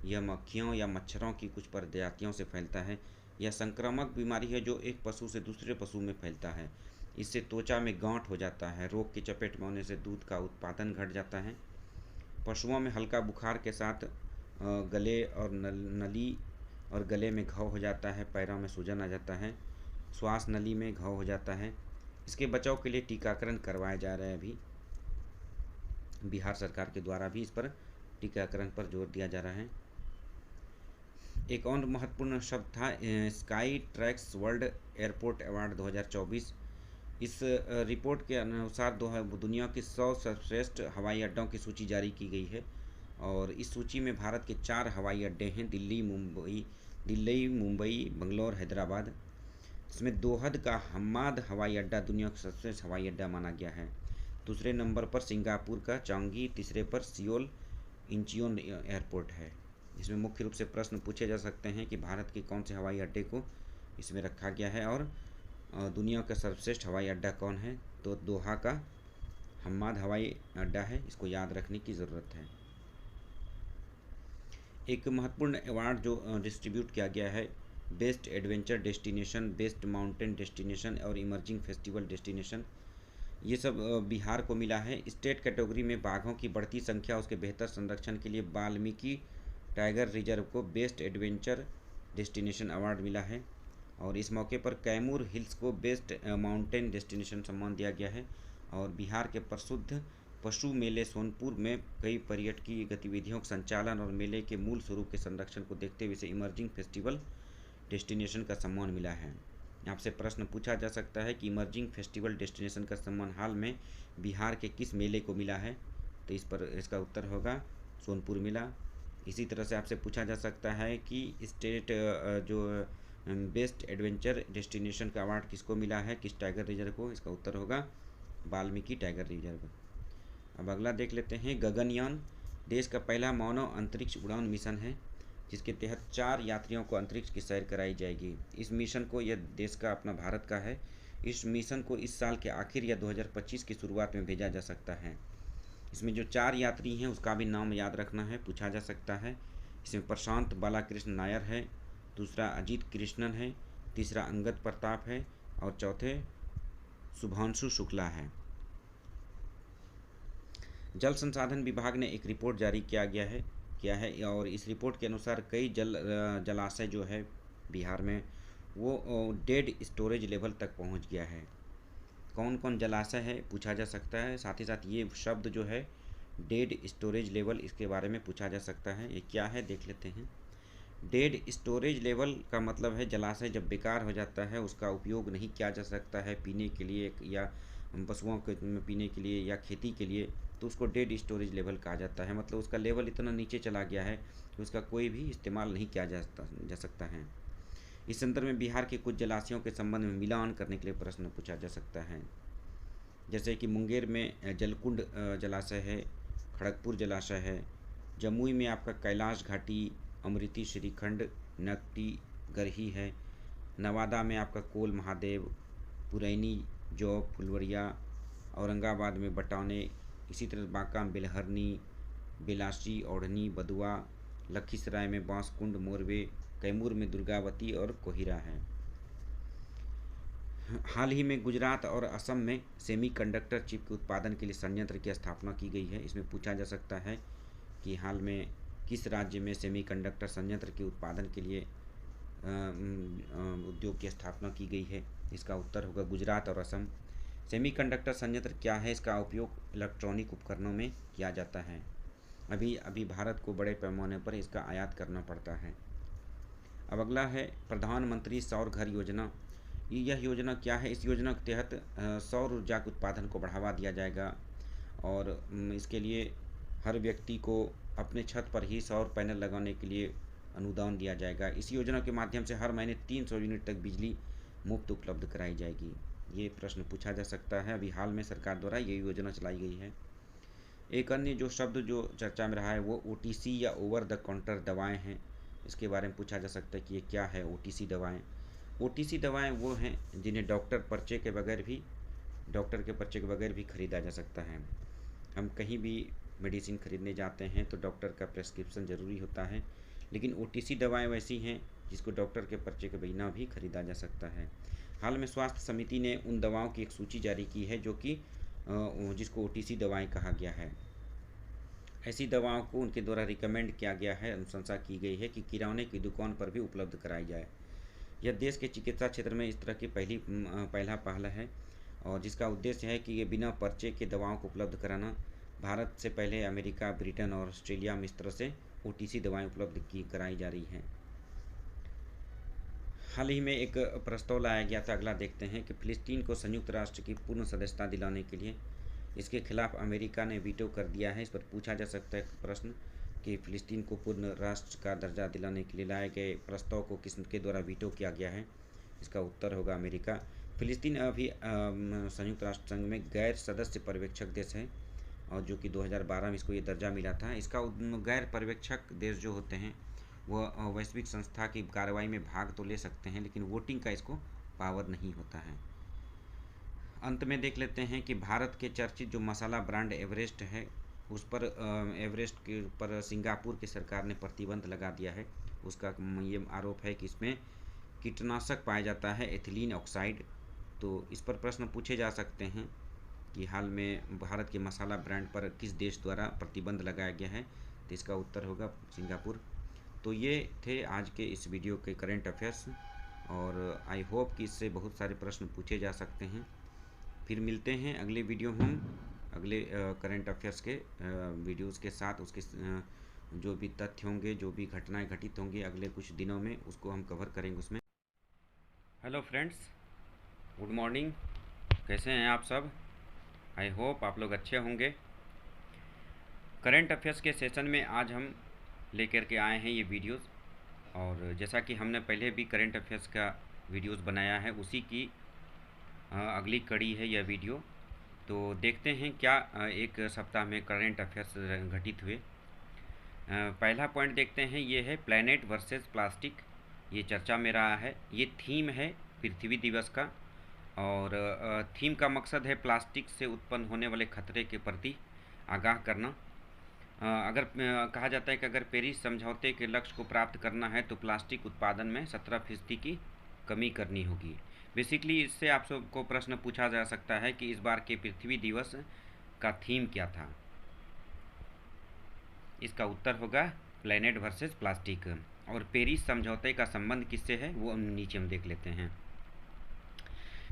यह मक्खियों या मच्छरों की कुछ प्रजातियों से फैलता है। यह संक्रामक बीमारी है जो एक पशु से दूसरे पशु में फैलता है। इससे त्वचा में गांठ हो जाता है। रोग की चपेट में होने से दूध का उत्पादन घट जाता है। पशुओं में हल्का बुखार के साथ गले और नली और गले में घाव हो जाता है। पैरों में सूजन आ जाता है। श्वास नली में घाव हो जाता है। इसके बचाव के लिए टीकाकरण करवाया जा रहा है। अभी बिहार सरकार के द्वारा भी इस पर टीकाकरण पर जोर दिया जा रहा है। एक और महत्वपूर्ण शब्द था sky tracks world airport award 2024। इस रिपोर्ट के अनुसार दुनिया की 100 सर्वश्रेष्ठ हवाई अड्डों की सूची जारी की गई है और इस सूची में भारत के 4 हवाई अड्डे हैं, दिल्ली, मुंबई, बंगलौर, हैदराबाद। इसमें दोहद का हम्माद हवाई अड्डा दुनिया का सबसे हवाई अड्डा माना गया है। दूसरे नंबर पर सिंगापुर का चांगी, तीसरे पर सियोल इंचियोन एयरपोर्ट है। इसमें मुख्य रूप से प्रश्न पूछे जा सकते हैं कि भारत के कौन से हवाई अड्डे को इसमें रखा गया है और दुनिया का सर्वश्रेष्ठ हवाई अड्डा कौन है। तो दोहा का हम्माद हवाई अड्डा है, इसको याद रखने की ज़रूरत है। एक महत्वपूर्ण अवार्ड जो डिस्ट्रीब्यूट किया गया है best adventure destination, best mountain destination और इमर्जिंग फेस्टिवल डेस्टिनेशन। ये सब बिहार को मिला है। स्टेट कैटेगरी में बाघों की बढ़ती संख्या उसके बेहतर संरक्षण के लिए वाल्मीकि टाइगर रिजर्व को बेस्ट एडवेंचर डेस्टिनेशन अवार्ड मिला है। और इस मौके पर कैमूर हिल्स को बेस्ट माउंटेन डेस्टिनेशन सम्मान दिया गया है। और बिहार के प्रसिद्ध पशु मेले सोनपुर में कई पर्यटकीय गतिविधियों के संचालन और मेले के मूल स्वरूप के संरक्षण को देखते हुए इसे इमर्जिंग फेस्टिवल डेस्टिनेशन का सम्मान मिला है। आपसे प्रश्न पूछा जा सकता है कि इमर्जिंग फेस्टिवल डेस्टिनेशन का सम्मान हाल में बिहार के किस मेले को मिला है, तो इस पर इसका उत्तर होगा सोनपुर मेला। इसी तरह से आपसे पूछा जा सकता है कि स्टेट जो बेस्ट एडवेंचर डेस्टिनेशन का अवार्ड किसको मिला है, किस टाइगर रिजर्व को, इसका उत्तर होगा वाल्मीकि टाइगर रिजर्व। अब अगला देख लेते हैं। गगनयान देश का पहला मानव अंतरिक्ष उड़ान मिशन है जिसके तहत 4 यात्रियों को अंतरिक्ष की सैर कराई जाएगी। इस मिशन को, यह देश का अपना भारत का है, इस मिशन को इस साल के आखिर या 2025 की शुरुआत में भेजा जा सकता है। इसमें जो 4 यात्री हैं उसका भी नाम याद रखना है, पूछा जा सकता है। इसमें प्रशांत बालाकृष्ण नायर है, दूसरा अजीत कृष्णन है, तीसरा अंगद प्रताप है और चौथे शुभांशु शुक्ला है। जल संसाधन विभाग ने एक रिपोर्ट जारी किया है और इस रिपोर्ट के अनुसार कई जलाशय जो है बिहार में वो डेड स्टोरेज लेवल तक पहुंच गया है। कौन कौन जलाशय है पूछा जा सकता है। साथ ही साथ ये शब्द जो है डेड स्टोरेज लेवल, इसके बारे में पूछा जा सकता है। ये क्या है देख लेते हैं। डेड स्टोरेज लेवल का मतलब है जलाशय जब बेकार हो जाता है, उसका उपयोग नहीं किया जा सकता है पीने के लिए या पशुओं के पीने के लिए या खेती के लिए, तो उसको डेड स्टोरेज लेवल कहा जाता है। मतलब उसका लेवल इतना नीचे चला गया है कि उसका कोई भी इस्तेमाल नहीं किया जा सकता है। इस संदर्भ में बिहार के कुछ जलाशयों के संबंध में मिलान करने के लिए प्रश्न पूछा जा सकता है। जैसे कि मुंगेर में जलकुंड जलाशय है, खड़गपुर जलाशय है, जमुई में आपका कैलाश घाटी, अमृति श्रीखंड, नकटी गरही है, नवादा में आपका कोल महादेव, पुरैनी जौब फुलवरिया, औरंगाबाद में बटौने, इसी तरह बांका में बेलहरनी, बेलासी ओढ़नी बदुआ, लखीसराय में बांसकुंड मोरवे, कैमूर में दुर्गावती और कोहिरा है। हाल ही में गुजरात और असम में सेमीकंडक्टर चिप के उत्पादन के लिए संयंत्र की स्थापना की गई है। इसमें पूछा जा सकता है कि हाल में किस राज्य में सेमीकंडक्टर संयंत्र के उत्पादन के लिए उद्योग की स्थापना की गई है, इसका उत्तर होगा गुजरात और असम। सेमीकंडक्टर संयंत्र क्या है, इसका उपयोग इलेक्ट्रॉनिक उपकरणों में किया जाता है। अभी भारत को बड़े पैमाने पर इसका आयात करना पड़ता है। अब अगला है प्रधानमंत्री सौर घर योजना। यह योजना क्या है, इस योजना के तहत सौर ऊर्जा के उत्पादन को बढ़ावा दिया जाएगा और इसके लिए हर व्यक्ति को अपने छत पर ही सौर पैनल लगाने के लिए अनुदान दिया जाएगा। इस योजना के माध्यम से हर महीने 300 यूनिट तक बिजली मुफ्त उपलब्ध कराई जाएगी। ये प्रश्न पूछा जा सकता है। अभी हाल में सरकार द्वारा ये योजना चलाई गई है। एक अन्य जो शब्द जो चर्चा में रहा है वो OTC या ओवर द काउंटर दवाएं हैं। इसके बारे में पूछा जा सकता है कि ये क्या है OTC दवाएं। OTC दवाएं वो हैं जिन्हें डॉक्टर के पर्चे के बगैर भी खरीदा जा सकता है। हम कहीं भी मेडिसिन खरीदने जाते हैं तो डॉक्टर का प्रेस्क्रिप्शन ज़रूरी होता है, लेकिन OTC दवाएं वैसी हैं जिसको डॉक्टर के पर्चे के बिना भी खरीदा जा सकता है। हाल में स्वास्थ्य समिति ने उन दवाओं की एक सूची जारी की है जो कि जिसको OTC दवाएं कहा गया है। ऐसी दवाओं को उनके द्वारा रिकमेंड किया गया है, अनुशंसा की गई है कि किराने की दुकान पर भी उपलब्ध कराई जाए। यह देश के चिकित्सा क्षेत्र में इस तरह की पहला पहल है और जिसका उद्देश्य है कि ये बिना पर्चे के दवाओं को उपलब्ध कराना। भारत से पहले अमेरिका, ब्रिटेन और ऑस्ट्रेलिया में इस तरह से OTC दवाएं उपलब्ध कराई जा रही हैं। हाल ही में एक प्रस्ताव लाया गया था, अगला देखते हैं कि फिलिस्तीन को संयुक्त राष्ट्र की पूर्ण सदस्यता दिलाने के लिए इसके खिलाफ अमेरिका ने वीटो कर दिया है। इस पर पूछा जा सकता है प्रश्न कि फिलिस्तीन को पूर्ण राष्ट्र का दर्जा दिलाने के लिए लाए गए प्रस्ताव को किसके द्वारा वीटो किया गया है, इसका उत्तर होगा अमेरिका। फिलिस्तीन अभी संयुक्त राष्ट्र संघ में गैर सदस्य पर्यवेक्षक देश है और जो कि 2012 में इसको ये दर्जा मिला था। इसका गैर पर्यवेक्षक देश जो होते हैं वह वैश्विक संस्था की कार्रवाई में भाग तो ले सकते हैं, लेकिन वोटिंग का इसको पावर नहीं होता है। अंत में देख लेते हैं कि भारत के चर्चित जो मसाला ब्रांड एवरेस्ट है उस पर एवरेस्ट के ऊपर सिंगापुर की सरकार ने प्रतिबंध लगा दिया है। उसका ये आरोप है कि इसमें कीटनाशक पाया जाता है, एथिलीन ऑक्साइड। तो इस पर प्रश्न पूछे जा सकते हैं कि हाल में भारत के मसाला ब्रांड पर किस देश द्वारा प्रतिबंध लगाया गया है, तो इसका उत्तर होगा सिंगापुर। तो ये थे आज के इस वीडियो के करंट अफेयर्स, और आई होप कि इससे बहुत सारे प्रश्न पूछे जा सकते हैं। फिर मिलते हैं अगले वीडियो में, हम अगले करंट अफेयर्स के वीडियोस के साथ, उसके जो भी तथ्य होंगे, जो भी घटनाएं घटित होंगी अगले कुछ दिनों में, उसको हम कवर करेंगे उसमें। हेलो फ्रेंड्स, गुड मॉर्निंग, कैसे हैं आप सब? आई होप आप लोग अच्छे होंगे। करंट अफेयर्स के सेशन में आज हम लेकर के आए हैं ये वीडियोस, और जैसा कि हमने पहले भी करंट अफेयर्स का वीडियोस बनाया है, उसी की अगली कड़ी है यह वीडियो। तो देखते हैं क्या एक सप्ताह में करंट अफेयर्स घटित हुए। पहला पॉइंट देखते हैं, ये है प्लैनेट वर्सेस प्लास्टिक, ये चर्चा में रहा है। ये थीम है पृथ्वी दिवस का, और थीम का मकसद है प्लास्टिक से उत्पन्न होने वाले खतरे के प्रति आगाह करना। अगर कहा जाता है कि अगर पेरिस समझौते के लक्ष्य को प्राप्त करना है तो प्लास्टिक उत्पादन में 17% की कमी करनी होगी। बेसिकली इससे आप सबको प्रश्न पूछा जा सकता है कि इस बार के पृथ्वी दिवस का थीम क्या था। इसका उत्तर होगा प्लैनेट वर्सेस प्लास्टिक। और पेरिस समझौते का संबंध किससे है वो नीचे हम देख लेते हैं।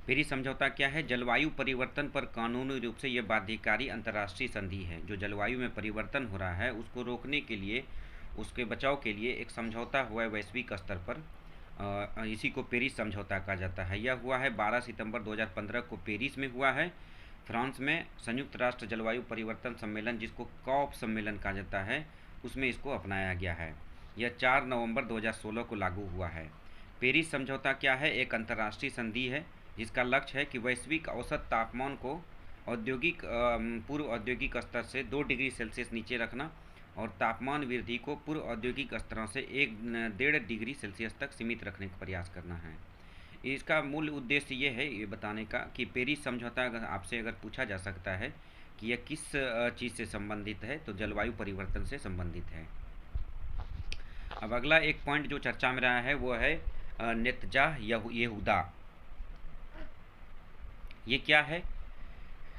पेरिस समझौता क्या है? जलवायु परिवर्तन पर कानूनी रूप से यह बाध्यकारी अंतर्राष्ट्रीय संधि है। जो जलवायु में परिवर्तन हो रहा है उसको रोकने के लिए, उसके बचाव के लिए एक समझौता हुआ है वैश्विक स्तर पर, इसी को पेरिस समझौता कहा जाता है। यह हुआ है 12 सितंबर 2015 को पेरिस में हुआ है, फ्रांस में। संयुक्त राष्ट्र जलवायु परिवर्तन सम्मेलन, जिसको कॉप सम्मेलन कहा जाता है, उसमें इसको अपनाया गया है। यह 4 नवंबर 2016 को लागू हुआ है। पेरिस समझौता क्या है? एक अंतर्राष्ट्रीय संधि है जिसका लक्ष्य है कि वैश्विक औसत तापमान को औद्योगिक पूर्व औद्योगिक स्तर से 2 डिग्री सेल्सियस नीचे रखना, और तापमान वृद्धि को पूर्व औद्योगिक स्तरों से 1.5 डिग्री सेल्सियस तक सीमित रखने का प्रयास करना है। इसका मूल उद्देश्य ये है ये बताने का कि पेरिस समझौता अगर आपसे अगर पूछा जा सकता है कि यह किस चीज़ से संबंधित है, तो जलवायु परिवर्तन से संबंधित है। अब अगला एक पॉइंट जो चर्चा में रहा है वो है नेतन्याह यहूदा। ये क्या है?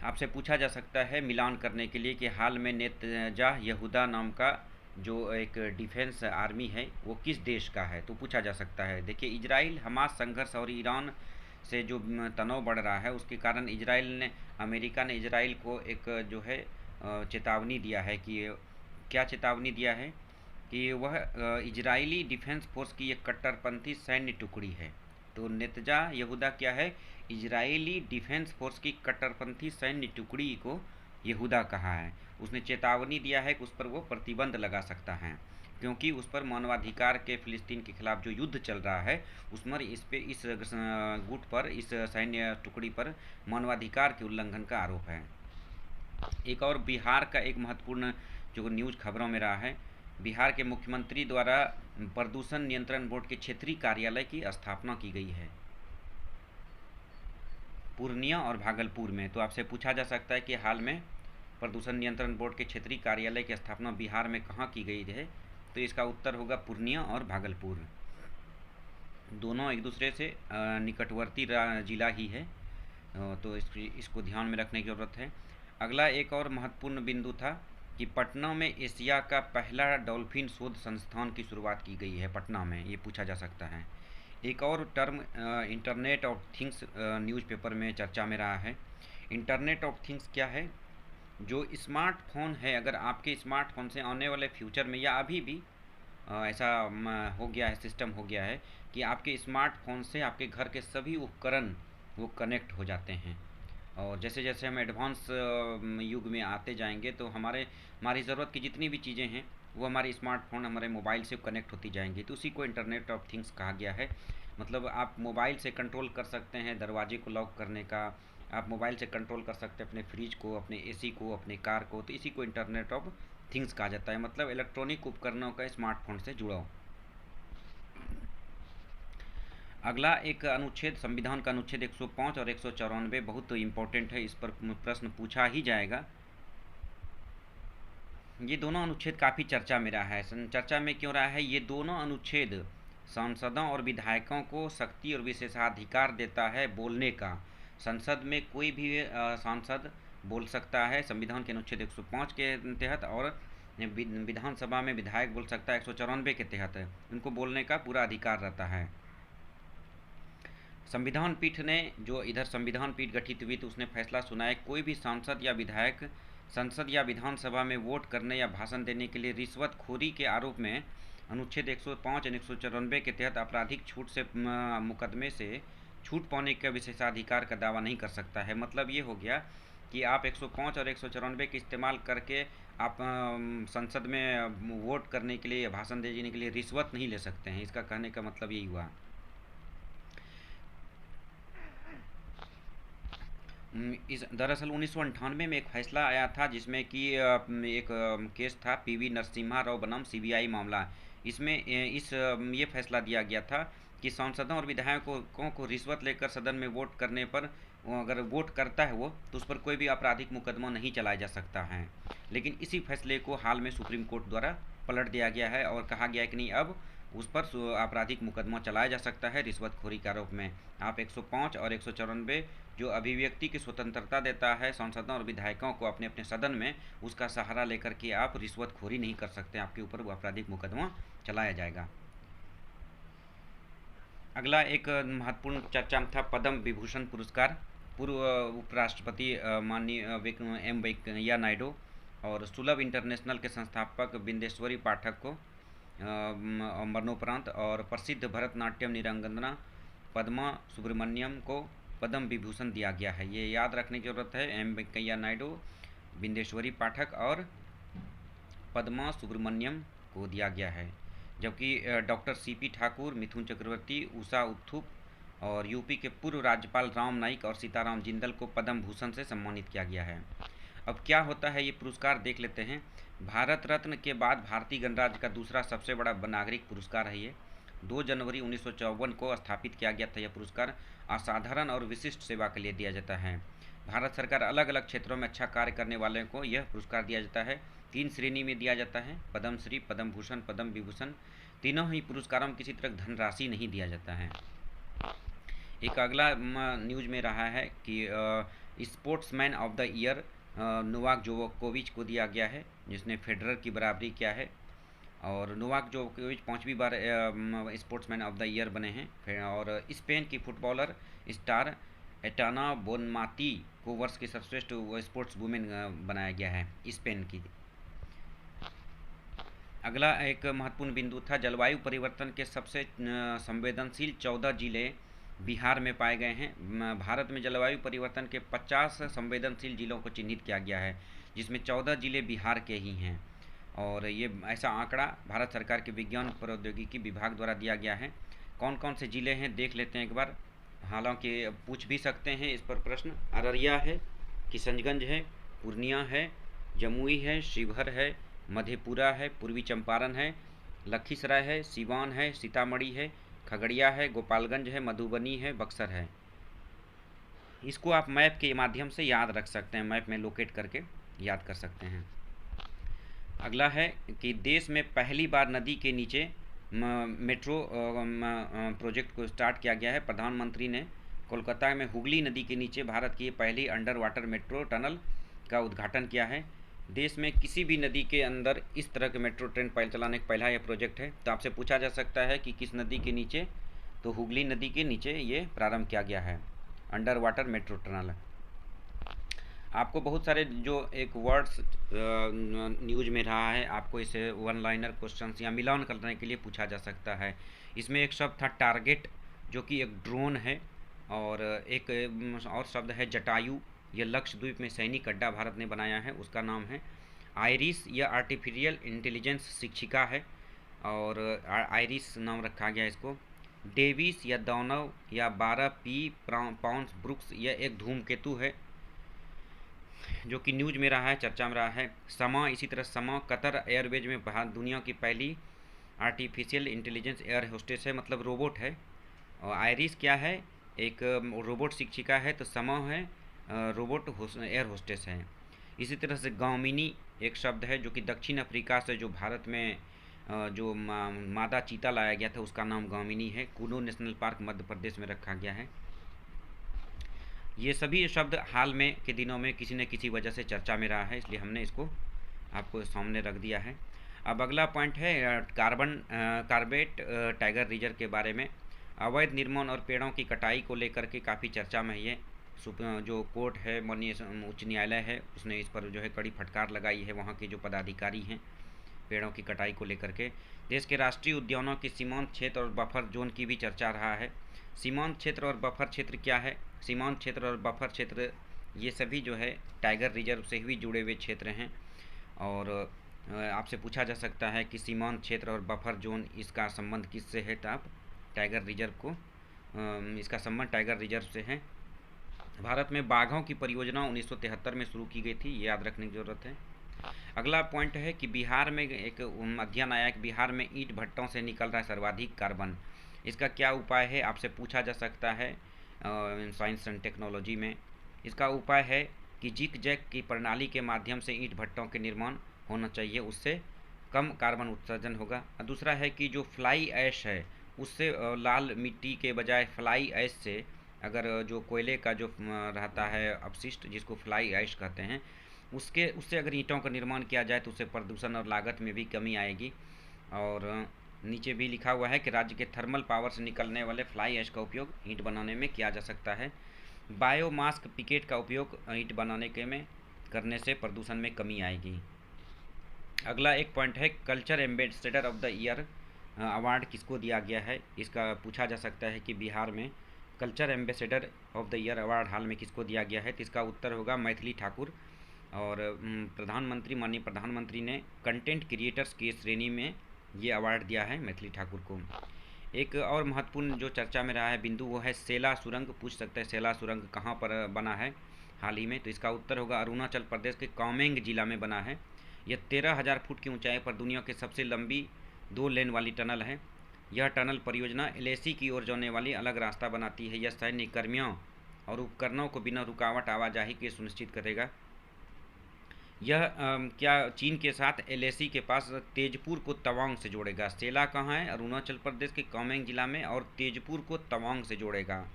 आपसे पूछा जा सकता है मिलान करने के लिए कि हाल में नेतन्याह यहूदा नाम का जो एक डिफेंस आर्मी है वो किस देश का है, तो पूछा जा सकता है। देखिए, इजराइल हमास संघर्ष और ईरान से जो तनाव बढ़ रहा है उसके कारण अमेरिका ने इजराइल को एक जो है चेतावनी दिया है कि क्या चेतावनी दिया है कि वह इजरायली डिफेंस फोर्स की एक कट्टरपंथी सैन्य टुकड़ी है। तो नेतन्याह यहूदा क्या है? इजरायली डिफेंस फोर्स की कट्टरपंथी सैन्य टुकड़ी को यहूदा कहा है। उसने चेतावनी दिया है कि उस पर वो प्रतिबंध लगा सकता है, क्योंकि उस पर मानवाधिकार के फिलिस्तीन के खिलाफ जो युद्ध चल रहा है उसमें इस गुट पर, इस सैन्य टुकड़ी पर मानवाधिकार के उल्लंघन का आरोप है। एक और बिहार का एक महत्वपूर्ण जो न्यूज़ खबरों में रहा है, बिहार के मुख्यमंत्री द्वारा प्रदूषण नियंत्रण बोर्ड के क्षेत्रीय कार्यालय की स्थापना की गई है पूर्णिया और भागलपुर में। तो आपसे पूछा जा सकता है कि हाल में प्रदूषण नियंत्रण बोर्ड के क्षेत्रीय कार्यालय की स्थापना बिहार में कहाँ की गई है, तो इसका उत्तर होगा पूर्णिया और भागलपुर। दोनों एक दूसरे से निकटवर्ती जिला ही है, तो इसको ध्यान में रखने की ज़रूरत है। अगला एक और महत्वपूर्ण बिंदु था कि पटना में एशिया का पहला डॉल्फिन शोध संस्थान की शुरुआत की गई है पटना में, ये पूछा जा सकता है। एक और term internet of things newspaper में चर्चा में रहा है। इंटरनेट ऑफ थिंग्स क्या है? जो स्मार्टफोन है, अगर आपके स्मार्टफोन से आने वाले फ्यूचर में या अभी भी ऐसा हो गया है, सिस्टम हो गया है कि आपके स्मार्टफोन से आपके घर के सभी उपकरण वो कनेक्ट हो जाते हैं। और जैसे जैसे हम एडवांस युग में आते जाएंगे तो हमारी ज़रूरत की जितनी भी चीज़ें हैं वो हमारे स्मार्टफोन, हमारे मोबाइल से कनेक्ट होती जाएंगी, तो उसी को इंटरनेट ऑफ थिंग्स कहा गया है। मतलब आप मोबाइल से कंट्रोल कर सकते हैं दरवाजे को लॉक करने का, आप मोबाइल से कंट्रोल कर सकते हैं अपने फ्रिज को, अपने एसी को, अपने कार को, तो इसी को इंटरनेट ऑफ थिंग्स कहा जाता है। मतलब इलेक्ट्रॉनिक उपकरणों का स्मार्टफोन से जुड़ाव। अगला एक अनुच्छेद, संविधान का अनुच्छेद 105 और 194 बहुत इम्पोर्टेंट है, इस पर प्रश्न पूछा ही जाएगा। ये दोनों अनुच्छेद काफ़ी चर्चा में रहा है। चर्चा में क्यों रहा है? ये दोनों अनुच्छेद सांसदों और विधायकों को शक्ति और विशेषाधिकार देता है बोलने का। संसद में कोई भी सांसद बोल सकता है संविधान के अनुच्छेद 105 के तहत, और विधानसभा में विधायक बोल सकता है 194 के तहत। उनको बोलने का पूरा अधिकार रहता है। संविधान पीठ ने जो इधर संविधान पीठ गठित हुई तो उसने फैसला सुनाया कोई भी सांसद या विधायक संसद या विधानसभा में वोट करने या भाषण देने के लिए रिश्वतखोरी के आरोप में अनुच्छेद 105 और 194 के तहत आपराधिक छूट से मुकदमे से छूट पाने का विशेषाधिकार का दावा नहीं कर सकता है। मतलब ये हो गया कि आप 105 और 194 के इस्तेमाल करके आप संसद में वोट करने के लिए, भाषण देने के लिए रिश्वत नहीं ले सकते हैं। इसका कहने का मतलब यही हुआ। इस दरअसल 1998 में एक फैसला आया था जिसमें कि एक केस था पीवी नरसिम्हा राव बनाम सीबीआई मामला। इसमें ये फैसला दिया गया था कि सांसदों और विधायकों को रिश्वत लेकर सदन में वोट करने पर, अगर वोट करता है वो, तो उस पर कोई भी आपराधिक मुकदमा नहीं चलाया जा सकता है। लेकिन इसी फैसले को हाल में सुप्रीम कोर्ट द्वारा पलट दिया गया है और कहा गया है कि नहीं, अब उस पर आपराधिक मुकदमा चलाया जा सकता है रिश्वतखोरी के आरोप में। आप 105 और 194 जो अभिव्यक्ति की स्वतंत्रता देता है सांसदों और विधायकों को अपने अपने सदन में, उसका सहारा लेकर के आप रिश्वतखोरी नहीं कर सकते, आपके ऊपर वो आपराधिक मुकदमा चलाया जाएगा। अगला एक महत्वपूर्ण चर्चा में था पद्म विभूषण पुरस्कार। पूर्व उपराष्ट्रपति माननीय एम वेंकैया नायडू और सुलभ इंटरनेशनल के संस्थापक बिंदेश्वरी पाठक को मरणोपरांत, और प्रसिद्ध भरतनाट्यम निरंगना पद्मा सुब्रमण्यम को पद्म विभूषण दिया गया है। ये याद रखने की जरूरत है। एम वेंकैया नायडू, बिंदेश्वरी पाठक और पद्मा सुब्रमण्यम को दिया गया है। जबकि डॉक्टर सीपी ठाकुर, मिथुन चक्रवर्ती, उषा उत्थुप और यूपी के पूर्व राज्यपाल राम नाईक और सीताराम जिंदल को पद्म भूषण से सम्मानित किया गया है। अब क्या होता है ये पुरस्कार देख लेते हैं। भारत रत्न के बाद भारतीय गणराज्य का दूसरा सबसे बड़ा नागरिक पुरस्कार है ये। 2 जनवरी 1954 को स्थापित किया गया था। यह पुरस्कार असाधारण और विशिष्ट सेवा के लिए दिया जाता है। भारत सरकार अलग अलग क्षेत्रों में अच्छा कार्य करने वाले को यह पुरस्कार दिया जाता है। 3 श्रेणी में दिया जाता है, पद्मश्री, पद्म भूषण, पद्म विभूषण। तीनों ही पुरस्कारों में किसी तरह धनराशि नहीं दिया जाता है। एक अगला न्यूज में रहा है कि sportsman of the year Novak जोकोविच को दिया गया है, जिसने फेडरर की बराबरी किया है। और नोवाक जोकोविच 5वीं बार स्पोर्ट्समैन ऑफ द ईयर बने हैं। और स्पेन की फुटबॉलर स्टार एटाना बोनमाती को वर्ष की सर्वश्रेष्ठ स्पोर्ट्स वुमेन बनाया गया है, स्पेन की। अगला एक महत्वपूर्ण बिंदु था जलवायु परिवर्तन के सबसे संवेदनशील 14 जिले बिहार में पाए गए हैं। भारत में जलवायु परिवर्तन के 50 संवेदनशील जिलों को चिन्हित किया गया है, जिसमें 14 जिले बिहार के ही हैं। और ये ऐसा आंकड़ा भारत सरकार के विज्ञान प्रौद्योगिकी विभाग द्वारा दिया गया है। कौन कौन से जिले हैं देख लेते हैं एक बार, हालांकि पूछ भी सकते हैं इस पर प्रश्न। अररिया है, किशनगंज है, पूर्णिया है, जमुई है, शिवहर है, मधेपुरा है, पूर्वी चंपारण है, लखीसराय है, सिवान है, सीतामढ़ी है, खगड़िया है, गोपालगंज है, मधुबनी है, बक्सर है। इसको आप मैप के माध्यम से याद रख सकते हैं, मैप में लोकेट करके याद कर सकते हैं। अगला है कि देश में पहली बार नदी के नीचे मेट्रो प्रोजेक्ट को स्टार्ट किया गया है। प्रधानमंत्री ने कोलकाता में हुगली नदी के नीचे भारत की पहली अंडर वाटर मेट्रो टनल का उद्घाटन किया है। देश में किसी भी नदी के अंदर इस तरह के मेट्रो ट्रेन चलाने का पहला यह प्रोजेक्ट है। तो आपसे पूछा जा सकता है कि किस नदी के नीचे, तो हुगली नदी के नीचे ये प्रारंभ किया गया है अंडर वाटर मेट्रो टनल। आपको बहुत सारे जो एक वर्ड्स न्यूज में रहा है, आपको इसे वन लाइनर क्वेश्चंस या मिलान करने के लिए पूछा जा सकता है। इसमें एक शब्द था टारगेट, जो कि एक ड्रोन है, और एक और शब्द है जटायु। यह लक्षद्वीप में सैनिक अड्डा भारत ने बनाया है, उसका नाम है। आइरिस यह आर्टिफिशियल इंटेलिजेंस शिक्षिका है और आइरिस नाम रखा गया इसको। डेविस या दानव या 12 पी पाउंड्स ब्रुक्स यह एक धूमकेतु है जो कि न्यूज में रहा है, चर्चा में रहा है। समा, इसी तरह समा कतर एयरवेज में दुनिया की पहली आर्टिफिशियल इंटेलिजेंस एयर होस्टेस है, मतलब रोबोट है। और आइरिस क्या है, एक रोबोट शिक्षिका है, तो समा है रोबोट एयर होस्टेस है। इसी तरह से गामिनी एक शब्द है जो कि दक्षिण अफ्रीका से जो भारत में जो मादा चीता लाया गया था, उसका नाम गामिनी है। कूनो नेशनल पार्क मध्य प्रदेश में रखा गया है। ये सभी शब्द हाल में के दिनों में किसी न किसी वजह से चर्चा में रहा है, इसलिए हमने इसको आपको सामने रख दिया है। अब अगला पॉइंट है कार्बेट टाइगर रिजर्व के बारे में। अवैध निर्माण और पेड़ों की कटाई को लेकर के काफ़ी चर्चा में है ये। जो कोर्ट है, माननीय उच्च न्यायालय है, उसने इस पर जो है कड़ी फटकार लगाई है। वहाँ के जो पदाधिकारी हैं पेड़ों की कटाई को लेकर के। देश के राष्ट्रीय उद्यानों के सीमांत क्षेत्र और बफर जोन की भी चर्चा रहा है। सीमांत क्षेत्र और बफर क्षेत्र क्या है? सीमांत क्षेत्र और बफर क्षेत्र ये सभी जो है टाइगर रिजर्व से भी जुड़े हुए क्षेत्र हैं। और आपसे पूछा जा सकता है कि सीमांत क्षेत्र और बफर जोन इसका संबंध किससे है, तो आप टाइगर रिजर्व को इसका संबंध टाइगर रिजर्व से है। भारत में बाघों की परियोजना 1973 में शुरू की गई थी, ये याद रखने की ज़रूरत है। अगला पॉइंट है कि बिहार में एक अध्ययन आया कि बिहार में ईंट भट्टों से निकल रहा है सर्वाधिक कार्बन। इसका क्या उपाय है, आपसे पूछा जा सकता है साइंस एंड टेक्नोलॉजी में। इसका उपाय है कि जिग जैग की प्रणाली के माध्यम से ईंट भट्टों के निर्माण होना चाहिए, उससे कम कार्बन उत्सर्जन होगा। दूसरा है कि जो फ्लाई ऐश है उससे लाल मिट्टी के बजाय फ्लाई ऐश से, अगर जो कोयले का जो रहता है अपशिष्ट जिसको फ्लाई ऐश कहते हैं, उससे अगर ईंटों का निर्माण किया जाए तो उससे प्रदूषण और लागत में भी कमी आएगी। और नीचे भी लिखा हुआ है कि राज्य के थर्मल पावर से निकलने वाले फ्लाई ऐश का उपयोग ईंट बनाने में किया जा सकता है। बायोमास पिकेट का उपयोग ईंट बनाने के में करने से प्रदूषण में कमी आएगी। अगला एक पॉइंट है culture ambassador of the year award किसको दिया गया है। इसका पूछा जा सकता है कि बिहार में culture ambassador of the year award हाल में किसको दिया गया है, तो इसका उत्तर होगा मैथिली ठाकुर। और माननीय प्रधानमंत्री ने कंटेंट क्रिएटर्स की श्रेणी में ये अवार्ड दिया है मैथिली ठाकुर को। एक और महत्वपूर्ण जो चर्चा में रहा है बिंदु वो है सेला सुरंग। पूछ सकते हैं सेला सुरंग कहाँ पर बना है हाल ही में, तो इसका उत्तर होगा अरुणाचल प्रदेश के कामेंग जिला में बना है। यह 13,000 फुट की ऊंचाई पर दुनिया की सबसे लंबी 2 लेन वाली टनल है। यह टनल परियोजना एलएसी की ओर जाने वाली अलग रास्ता बनाती है। यह सैन्य कर्मियों और उपकरणों को बिना रुकावट आवाजाही के सुनिश्चित करेगा। यह क्या चीन के साथ एलएसी के पास तेजपुर को तवांग से जोड़ेगा। सेला कहाँ है? अरुणाचल प्रदेश के कामेंग जिला में, और तेजपुर को तवांग से जोड़ेगा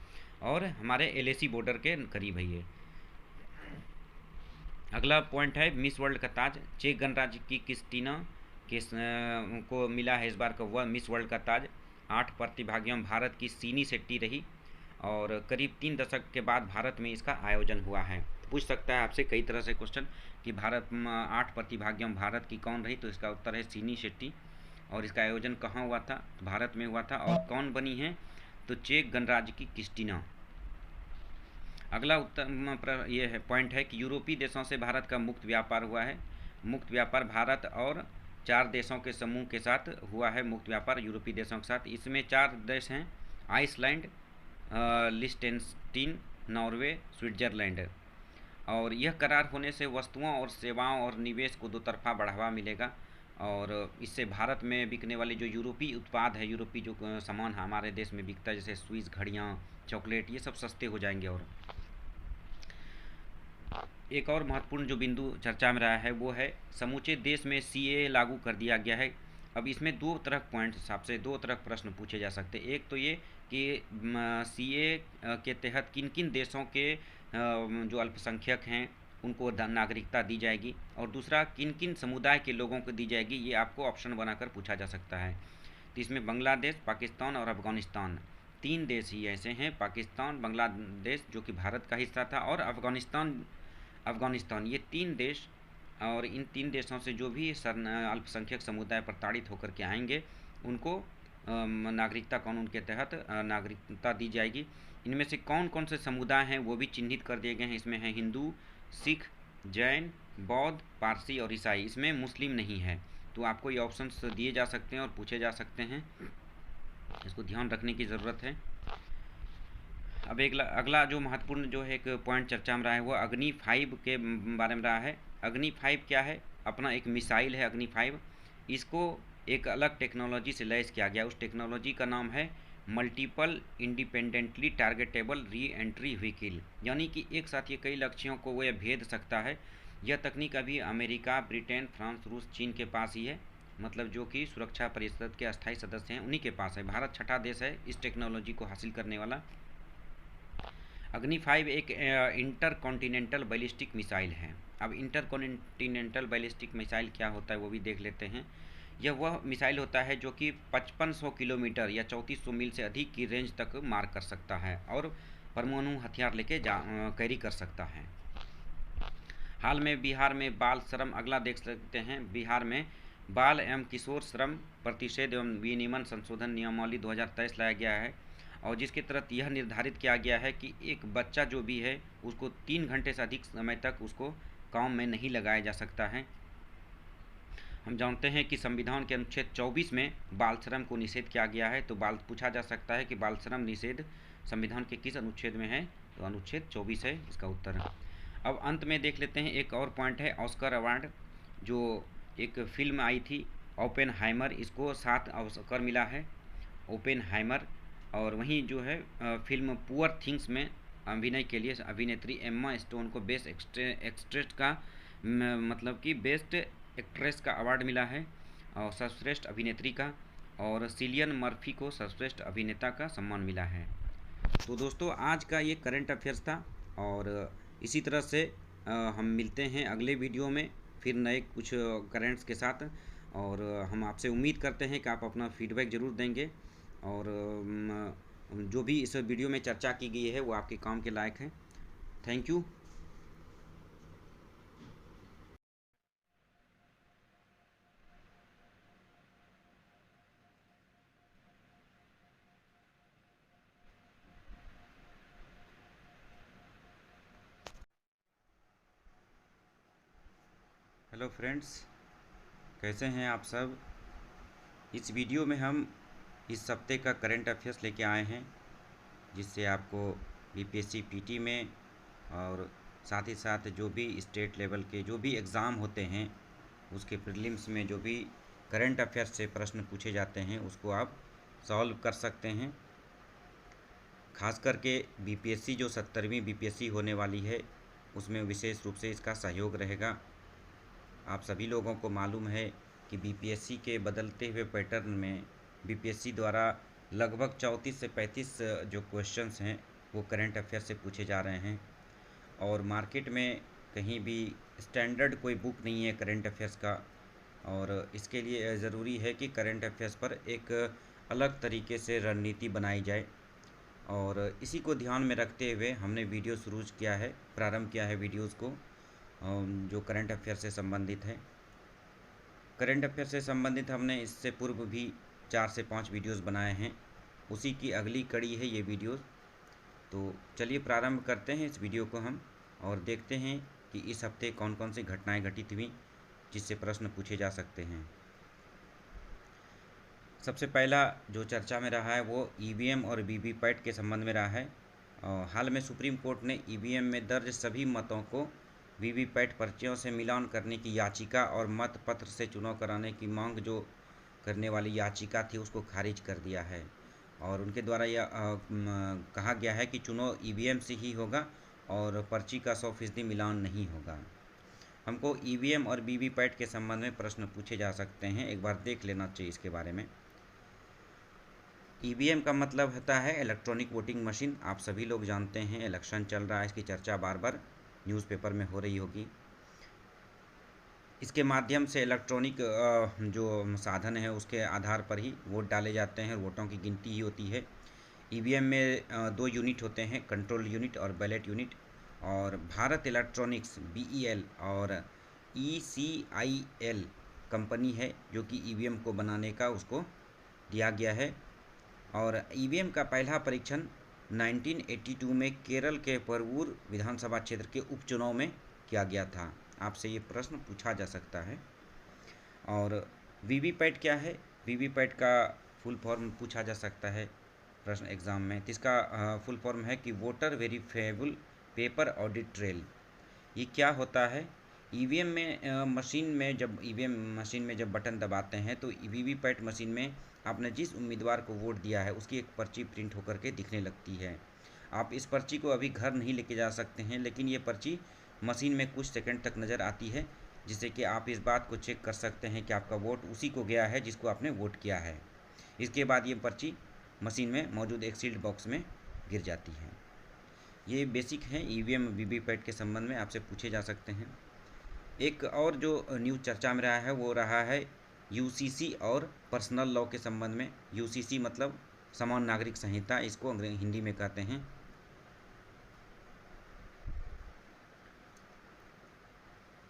और हमारे एलएसी बॉर्डर के करीब है ये। अगला पॉइंट है मिस वर्ल्ड का ताज। चेक गणराज्य की क्रिस्टीना को मिला है इस बार का वह मिस वर्ल्ड का ताज। 8 प्रतिभागियों में भारत की सीनी शेट्टी रही और करीब 3 दशक के बाद भारत में इसका आयोजन हुआ है। पूछ सकता है आपसे कई तरह से क्वेश्चन कि भारत में 8 प्रतिभागियों में भारत की कौन रही, तो इसका उत्तर है सीनी शेट्टी। और इसका आयोजन कहाँ हुआ था? भारत में हुआ था। और कौन बनी है? तो चेक गणराज्य की क्रिस्टीना। अगला उत्तर ये है पॉइंट है कि यूरोपीय देशों से भारत का मुक्त व्यापार हुआ है। मुक्त व्यापार भारत और 4 देशों के समूह के साथ हुआ है मुक्त व्यापार यूरोपीय देशों के साथ। इसमें 4 देश हैं आइसलैंड, लिस्टेनस्टीन, नॉर्वे, स्विट्जरलैंड। और यह करार होने से वस्तुओं और सेवाओं और निवेश को दोतरफा बढ़ावा मिलेगा और इससे भारत में बिकने वाले जो यूरोपीय उत्पाद है, यूरोपीय जो सामान हमारे देश में बिकता है जैसे स्विस, घड़ियाँ, चॉकलेट, ये सब सस्ते हो जाएंगे। और एक और महत्वपूर्ण जो बिंदु चर्चा में रहा है वो है समूचे देश में सीए लागू कर दिया गया है। अब इसमें 2 तरह पॉइंट्स आपसे 2 तरह प्रश्न पूछे जा सकते हैं। एक तो ये कि सीए के तहत किन किन देशों के जो अल्पसंख्यक हैं उनको नागरिकता दी जाएगी, और दूसरा किन किन समुदाय के लोगों को दी जाएगी, ये आपको ऑप्शन बनाकर पूछा जा सकता है। तो इसमें बांग्लादेश, पाकिस्तान और अफ़गानिस्तान 3 देश ही ऐसे हैं। पाकिस्तान, बांग्लादेश जो कि भारत का हिस्सा था, और अफ़गानिस्तान, ये 3 देश। और इन 3 देशों से जो भी अल्पसंख्यक समुदाय प्रताड़ित होकर के आएंगे उनको नागरिकता कानून के तहत नागरिकता दी जाएगी। इनमें से कौन कौन से समुदाय हैं वो भी चिन्हित कर दिए गए हैं। इसमें है हिंदू, सिख, जैन, बौद्ध, पारसी और ईसाई। इसमें मुस्लिम नहीं है। तो आपको ये ऑप्शंस दिए जा सकते हैं और पूछे जा सकते हैं, इसको ध्यान रखने की ज़रूरत है। अब एक अगला जो महत्वपूर्ण जो है एक पॉइंट चर्चा में रहा है वो अग्नि 5 के बारे में रहा है। अग्नि 5 क्या है? अपना एक मिसाइल है अग्नि 5। इसको एक अलग टेक्नोलॉजी से लैस किया गया। उस टेक्नोलॉजी का नाम है multiple independently targetable re entry vehicle, यानी कि एक साथ ये कई लक्ष्यों को वह भेद सकता है। यह तकनीक अभी अमेरिका, ब्रिटेन, फ्रांस, रूस, चीन के पास ही है, मतलब जो कि सुरक्षा परिषद के अस्थायी सदस्य हैं उन्हीं के पास है। भारत 6ठा देश है इस टेक्नोलॉजी को हासिल करने वाला। अग्नि 5 एक इंटर कॉन्टिनेंटल बैलिस्टिक मिसाइल है। अब इंटर कॉन्टिनेंटल बैलिस्टिक मिसाइल क्या होता है वो भी देख लेते हैं। यह वह मिसाइल होता है जो कि 5500 किलोमीटर या 3400 मील से अधिक की रेंज तक मार कर सकता है और परमाणु हथियार लेके कैरी कर सकता है। हाल में बिहार में बाल श्रम, अगला देख सकते हैं, बिहार में बाल एवं किशोर श्रम प्रतिषेध एवं विनियमन संशोधन नियमावली 2023 लाया गया है और जिसके तहत यह निर्धारित किया गया है कि एक बच्चा जो भी है उसको 3 घंटे से अधिक समय तक उसको काम में नहीं लगाया जा सकता है। हम जानते हैं कि संविधान के अनुच्छेद 24 में बाल श्रम को निषेध किया गया है। तो पूछा जा सकता है कि बाल श्रम निषेध संविधान के किस अनुच्छेद में है, तो अनुच्छेद 24 है इसका उत्तर। अब अंत में देख लेते हैं, एक और पॉइंट है ऑस्कर अवार्ड, जो एक फिल्म आई थी ओपेनहाइमर, इसको 7 ऑस्कर मिला है ओपेनहाइमर। और वहीं जो है फिल्म पुअर थिंग्स में अभिनय के लिए अभिनेत्री एम्मा स्टोन को बेस्ट एक्ट्रेस का मतलब कि बेस्ट एक्ट्रेस का अवार्ड मिला है और सर्वश्रेष्ठ अभिनेत्री का, और सिलियन मर्फी को सर्वश्रेष्ठ अभिनेता का सम्मान मिला है। तो दोस्तों आज का ये करंट अफेयर्स था और इसी तरह से हम मिलते हैं अगले वीडियो में फिर नए कुछ करंट्स के साथ, और हम आपसे उम्मीद करते हैं कि आप अपना फीडबैक ज़रूर देंगे और जो भी इस वीडियो में चर्चा की गई है वो आपके काम के लायक है। Thank you. हेलो फ्रेंड्स, कैसे हैं आप सब। इस वीडियो में हम इस हफ्ते का करंट अफेयर्स लेके आए हैं जिससे आपको बीपीएससी पीटी में और साथ ही साथ जो भी स्टेट लेवल के जो भी एग्ज़ाम होते हैं उसके प्रीलिम्स में जो भी करंट अफेयर्स से प्रश्न पूछे जाते हैं उसको आप सॉल्व कर सकते हैं। खास करके बीपीएससी जो 70वीं बीपीएससी होने वाली है उसमें विशेष रूप से इसका सहयोग रहेगा। आप सभी लोगों को मालूम है कि बीपीएससी के बदलते हुए पैटर्न में बीपीएससी द्वारा लगभग 34 से 35 जो क्वेश्चंस हैं वो करंट अफेयर से पूछे जा रहे हैं और मार्केट में कहीं भी स्टैंडर्ड कोई बुक नहीं है करंट अफेयर्स का, और इसके लिए ज़रूरी है कि करंट अफेयर्स पर एक अलग तरीके से रणनीति बनाई जाए। और इसी को ध्यान में रखते हुए हमने वीडियो शुरू किया है, प्रारंभ किया है वीडियोज़ को जो करंट अफेयर से संबंधित है। करंट अफेयर से संबंधित हमने इससे पूर्व भी 4 से 5 वीडियोस बनाए हैं, उसी की अगली कड़ी है ये वीडियोस। तो चलिए प्रारंभ करते हैं इस वीडियो को हम और देखते हैं कि इस हफ्ते कौन कौन सी घटनाएं घटित हुई जिससे प्रश्न पूछे जा सकते हैं। सबसे पहला जो चर्चा में रहा है वो ईवीएम और वीवीपैट के संबंध में रहा है। हाल में सुप्रीम कोर्ट ने ईवीएम में दर्ज सभी मतों को वीवीपैट पर्चियों से मिलान करने की याचिका और मत पत्र से चुनाव कराने की मांग जो करने वाली याचिका थी उसको खारिज कर दिया है और उनके द्वारा यह कहा गया है कि चुनाव ईवीएम से ही होगा और पर्ची का 100% मिलान नहीं होगा। हमको ईवीएम और वीवीपैट के संबंध में प्रश्न पूछे जा सकते हैं, एक बार देख लेना चाहिए इसके बारे में। ईवीएम का मतलब होता है इलेक्ट्रॉनिक वोटिंग मशीन। आप सभी लोग जानते हैं, इलेक्शन चल रहा है, इसकी चर्चा बार बार न्यूज़पेपर में हो रही होगी। इसके माध्यम से इलेक्ट्रॉनिक जो साधन है उसके आधार पर ही वोट डाले जाते हैं, वोटों की गिनती ही होती है। ईवीएम में 2 यूनिट होते हैं, कंट्रोल यूनिट और बैलेट यूनिट। और भारत इलेक्ट्रॉनिक्स BEL और ECIL कंपनी है जो कि ईवीएम को बनाने का उसको दिया गया है। और ईवीएम का पहला परीक्षण 1982 में केरल के परवूर विधानसभा क्षेत्र के उपचुनाव में किया गया था। आपसे ये प्रश्न पूछा जा सकता है। और वीवीपैट क्या है, वीवीपैट का फुल फॉर्म पूछा जा सकता है प्रश्न एग्ज़ाम में। तो इसका फुल फॉर्म है कि voter verifiable paper audit trail. ये क्या होता है, ईवीएम में मशीन में जब बटन दबाते हैं तो वीवीपैट मशीन में आपने जिस उम्मीदवार को वोट दिया है उसकी एक पर्ची प्रिंट होकर के दिखने लगती है। आप इस पर्ची को अभी घर नहीं लेके जा सकते हैं, लेकिन ये पर्ची मशीन में कुछ सेकंड तक नज़र आती है जिससे कि आप इस बात को चेक कर सकते हैं कि आपका वोट उसी को गया है जिसको आपने वोट किया है। इसके बाद ये पर्ची मशीन में मौजूद एक सील्ड बॉक्स में गिर जाती है। ये बेसिक हैं ईवीएम वीवीपैट के संबंध में आपसे पूछे जा सकते हैं। एक और जो न्यूज़ चर्चा में रहा है वो रहा है यूसीसी और पर्सनल लॉ के संबंध में। यूसीसी मतलब समान नागरिक संहिता, इसको हिंदी में कहते हैं।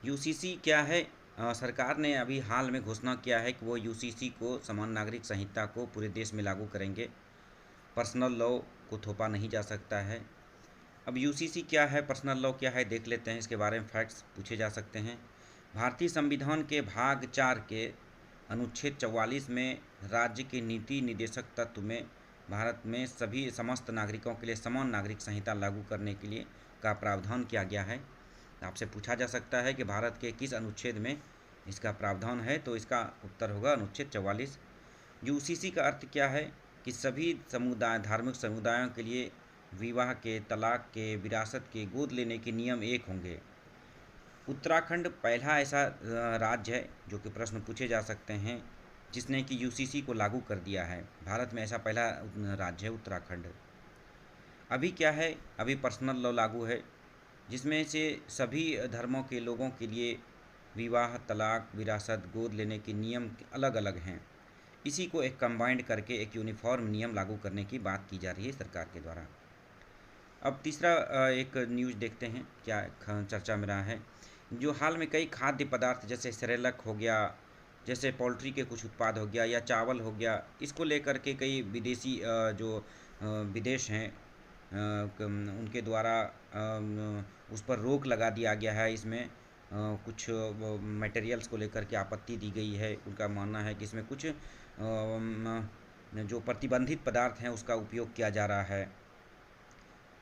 यूसीसी क्या है? सरकार ने अभी हाल में घोषणा किया है कि वो यूसीसी को, समान नागरिक संहिता को, पूरे देश में लागू करेंगे। पर्सनल लॉ को थोपा नहीं जा सकता है। अब यूसीसी क्या है, पर्सनल लॉ क्या है, देख लेते हैं। इसके बारे में फैक्ट्स पूछे जा सकते हैं। भारतीय संविधान के भाग 4 के अनुच्छेद 44 में राज्य के नीति निदेशक तत्व में भारत में सभी समस्त नागरिकों के लिए समान नागरिक संहिता लागू करने के लिए का प्रावधान किया गया है। आपसे पूछा जा सकता है कि भारत के किस अनुच्छेद में इसका प्रावधान है, तो इसका उत्तर होगा अनुच्छेद 44। यूसीसी का अर्थ क्या है कि सभी समुदाय, धार्मिक समुदायों के लिए विवाह के, तलाक के, विरासत के, गोद लेने के नियम एक होंगे। उत्तराखंड पहला ऐसा राज्य है जो कि प्रश्न पूछे जा सकते हैं जिसने कि यूसीसी को लागू कर दिया है। भारत में ऐसा पहला राज्य है उत्तराखंड। अभी क्या है, अभी पर्सनल लॉ लागू है जिसमें से सभी धर्मों के लोगों के लिए विवाह, तलाक, विरासत, गोद लेने के नियम अलग अलग हैं। इसी को एक कंबाइंड करके एक यूनिफॉर्म नियम लागू करने की बात की जा रही है सरकार के द्वारा। अब तीसरा एक न्यूज़ देखते हैं क्या चर्चा में रहा है। जो हाल में कई खाद्य पदार्थ जैसे सेरेलक हो गया, जैसे पोल्ट्री के कुछ उत्पाद हो गया या चावल हो गया, इसको लेकर के कई विदेशी जो विदेश हैं उनके द्वारा उस पर रोक लगा दिया गया है। इसमें कुछ मटेरियल्स को लेकर के आपत्ति दी गई है। उनका मानना है कि इसमें कुछ जो प्रतिबंधित पदार्थ हैं उसका उपयोग किया जा रहा है।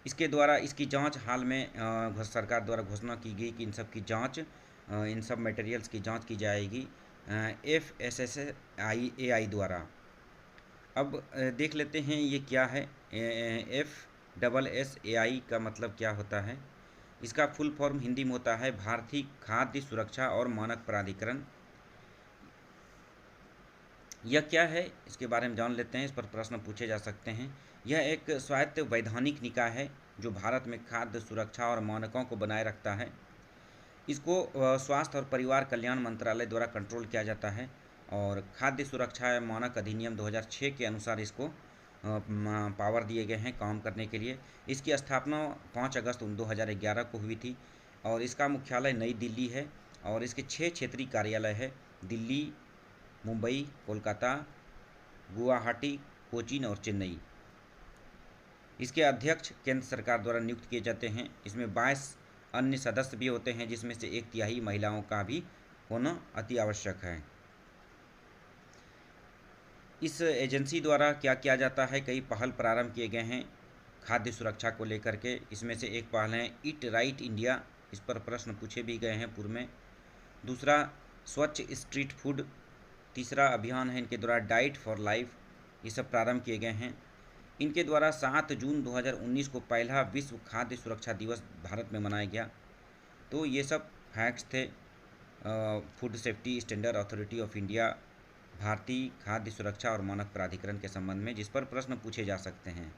इसके द्वारा इसकी जांच हाल में सरकार द्वारा घोषणा की गई कि इन सब की जांच, इन सब मटेरियल्स की जांच की जाएगी FSSAI द्वारा। अब देख लेते हैं ये क्या है। FSSAI का मतलब क्या होता है? इसका फुल फॉर्म हिंदी में होता है भारतीय खाद्य सुरक्षा और मानक प्राधिकरण। यह क्या है इसके बारे में जान लेते हैं, इस पर प्रश्न पूछे जा सकते हैं। यह एक स्वायत्त वैधानिक निकाय है जो भारत में खाद्य सुरक्षा और मानकों को बनाए रखता है। इसको स्वास्थ्य और परिवार कल्याण मंत्रालय द्वारा कंट्रोल किया जाता है और खाद्य सुरक्षा मानक अधिनियम 2006 के अनुसार इसको पावर दिए गए हैं काम करने के लिए। इसकी स्थापना 5 अगस्त 2011 को हुई थी और इसका मुख्यालय नई दिल्ली है और इसके 6 क्षेत्रीय कार्यालय है, दिल्ली, मुंबई, कोलकाता, गुवाहाटी, कोचीन और चेन्नई। इसके अध्यक्ष केंद्र सरकार द्वारा नियुक्त किए जाते हैं। इसमें 22 अन्य सदस्य भी होते हैं जिसमें से 1/3 महिलाओं का भी होना अति आवश्यक है। इस एजेंसी द्वारा क्या किया जाता है, कई पहल प्रारंभ किए गए हैं खाद्य सुरक्षा को लेकर के। इसमें से एक पहल है ईट राइट इंडिया, इस पर प्रश्न पूछे भी गए हैं पूर्व में। दूसरा स्वच्छ स्ट्रीट फूड, तीसरा अभियान है इनके द्वारा डाइट फॉर लाइफ, ये सब प्रारंभ किए गए हैं। इनके द्वारा 7 जून 2019 को पहला विश्व खाद्य सुरक्षा दिवस भारत में मनाया गया। तो ये सब फैक्ट्स थे food safety standard authority of India, भारतीय खाद्य सुरक्षा और मानक प्राधिकरण के संबंध में, जिस पर प्रश्न पूछे जा सकते हैं।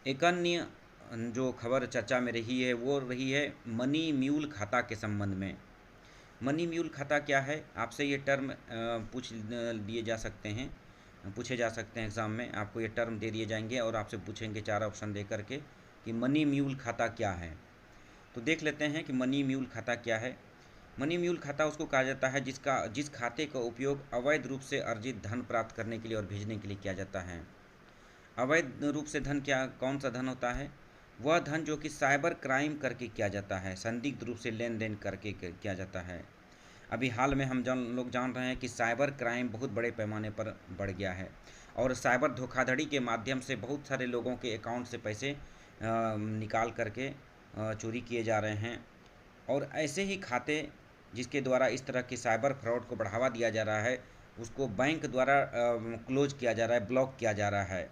एक अन्य जो खबर चर्चा में रही है वो रही है मनी म्यूल खाता के संबंध में। मनी म्यूल खाता क्या है, आपसे ये टर्म पूछे जा सकते हैं एग्ज़ाम में। आपको ये टर्म दे दिए जाएंगे और आपसे पूछेंगे 4 ऑप्शन दे करके कि मनी म्यूल खाता क्या है। तो देख लेते हैं कि मनी म्यूल खाता क्या है। मनी म्यूल खाता उसको कहा जाता है जिस खाते का उपयोग अवैध रूप से अर्जित धन प्राप्त करने के लिए और भेजने के लिए किया जाता है। अवैध रूप से धन कौन सा धन होता है? वह धन जो कि साइबर क्राइम करके किया जाता है, संदिग्ध रूप से लेन देन करके किया जाता है। अभी हाल में हम लोग जान रहे हैं कि साइबर क्राइम बहुत बड़े पैमाने पर बढ़ गया है और साइबर धोखाधड़ी के माध्यम से बहुत सारे लोगों के अकाउंट से पैसे निकाल करके चोरी किए जा रहे हैं। और ऐसे ही खाते जिसके द्वारा इस तरह के साइबर फ्रॉड को बढ़ावा दिया जा रहा है उसको बैंक द्वारा क्लोज किया जा रहा है, ब्लॉक किया जा रहा है।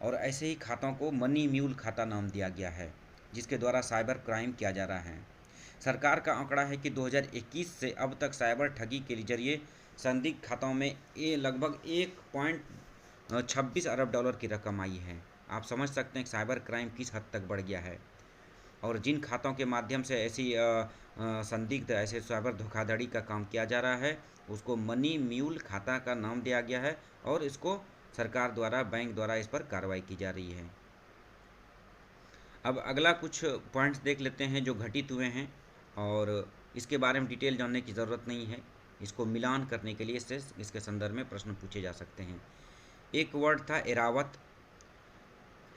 और ऐसे ही खातों को मनी म्यूल खाता नाम दिया गया है जिसके द्वारा साइबर क्राइम किया जा रहा है। सरकार का आंकड़ा है कि 2021 से अब तक साइबर ठगी के जरिए संदिग्ध खातों में लगभग 1.26 अरब डॉलर की रकम आई है। आप समझ सकते हैं कि साइबर क्राइम किस हद तक बढ़ गया है। और जिन खातों के माध्यम से ऐसी संदिग्ध ऐसे साइबर धोखाधड़ी का काम किया जा रहा है, उसको मनी म्यूल खाता का नाम दिया गया है और इसको सरकार द्वारा, बैंक द्वारा इस पर कार्रवाई की जा रही है। अब अगला कुछ पॉइंट्स देख लेते हैं जो घटित हुए हैं, और इसके बारे में डिटेल जानने की ज़रूरत नहीं है। इसको मिलान करने के लिए इसके संदर्भ में प्रश्न पूछे जा सकते हैं। एक वर्ड था एरावत।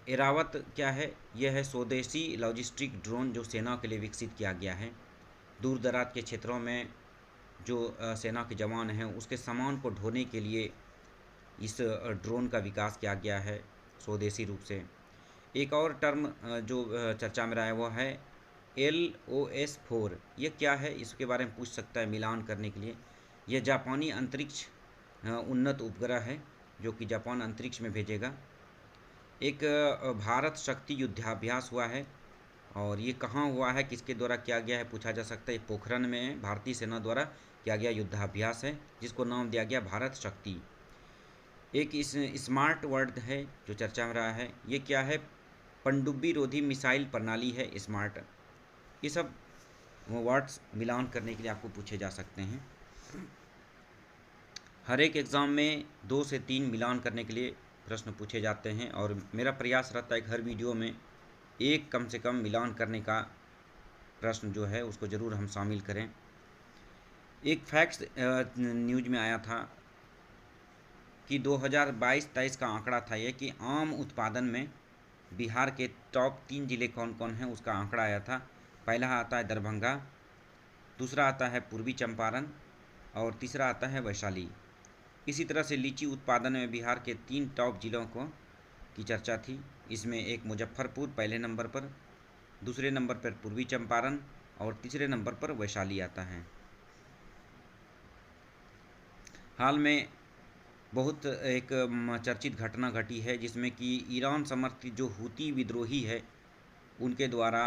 एरावत क्या है? यह है स्वदेशी लॉजिस्टिक ड्रोन जो सेना के लिए विकसित किया गया है। दूर दराज के क्षेत्रों में जो सेना के जवान हैं उसके सामान को ढोने के लिए इस ड्रोन का विकास किया गया है स्वदेशी रूप से। एक और टर्म जो चर्चा में रहा है वो है LOS-4। ये क्या है? इसके बारे में पूछ सकता है मिलान करने के लिए। यह जापानी अंतरिक्ष उन्नत उपग्रह है जो कि जापान अंतरिक्ष में भेजेगा। एक भारत शक्ति युद्धाभ्यास हुआ है, और ये कहाँ हुआ है, किसके द्वारा किया गया है, पूछा जा सकता है। पोखरण में भारतीय सेना द्वारा किया गया युद्धाभ्यास है जिसको नाम दिया गया भारत शक्ति। एक इस स्मार्ट वर्ड है जो चर्चा में रहा है। ये क्या है? पनडुब्बी रोधी मिसाइल प्रणाली है स्मार्ट। ये सब वर्ड्स मिलान करने के लिए आपको पूछे जा सकते हैं। हर एक एग्ज़ाम में 2 से 3 मिलान करने के लिए प्रश्न पूछे जाते हैं, और मेरा प्रयास रहता है कि हर वीडियो में एक कम से कम मिलान करने का प्रश्न जो है उसको ज़रूर हम शामिल करें। एक फैक्ट्स न्यूज में आया था कि 2022-23 का आंकड़ा था ये कि आम उत्पादन में बिहार के टॉप 3 जिले कौन कौन हैं उसका आंकड़ा आया था। पहला आता है दरभंगा, दूसरा आता है पूर्वी चंपारण, और तीसरा आता है वैशाली। इसी तरह से लीची उत्पादन में बिहार के 3 टॉप जिलों की चर्चा थी। इसमें एक मुजफ्फरपुर पहले नंबर पर, दूसरे नंबर पर पूर्वी चंपारण, और तीसरे नंबर पर वैशाली आता है। हाल में बहुत एक चर्चित घटना घटी है जिसमें कि ईरान समर्थित जो हूती विद्रोही है उनके द्वारा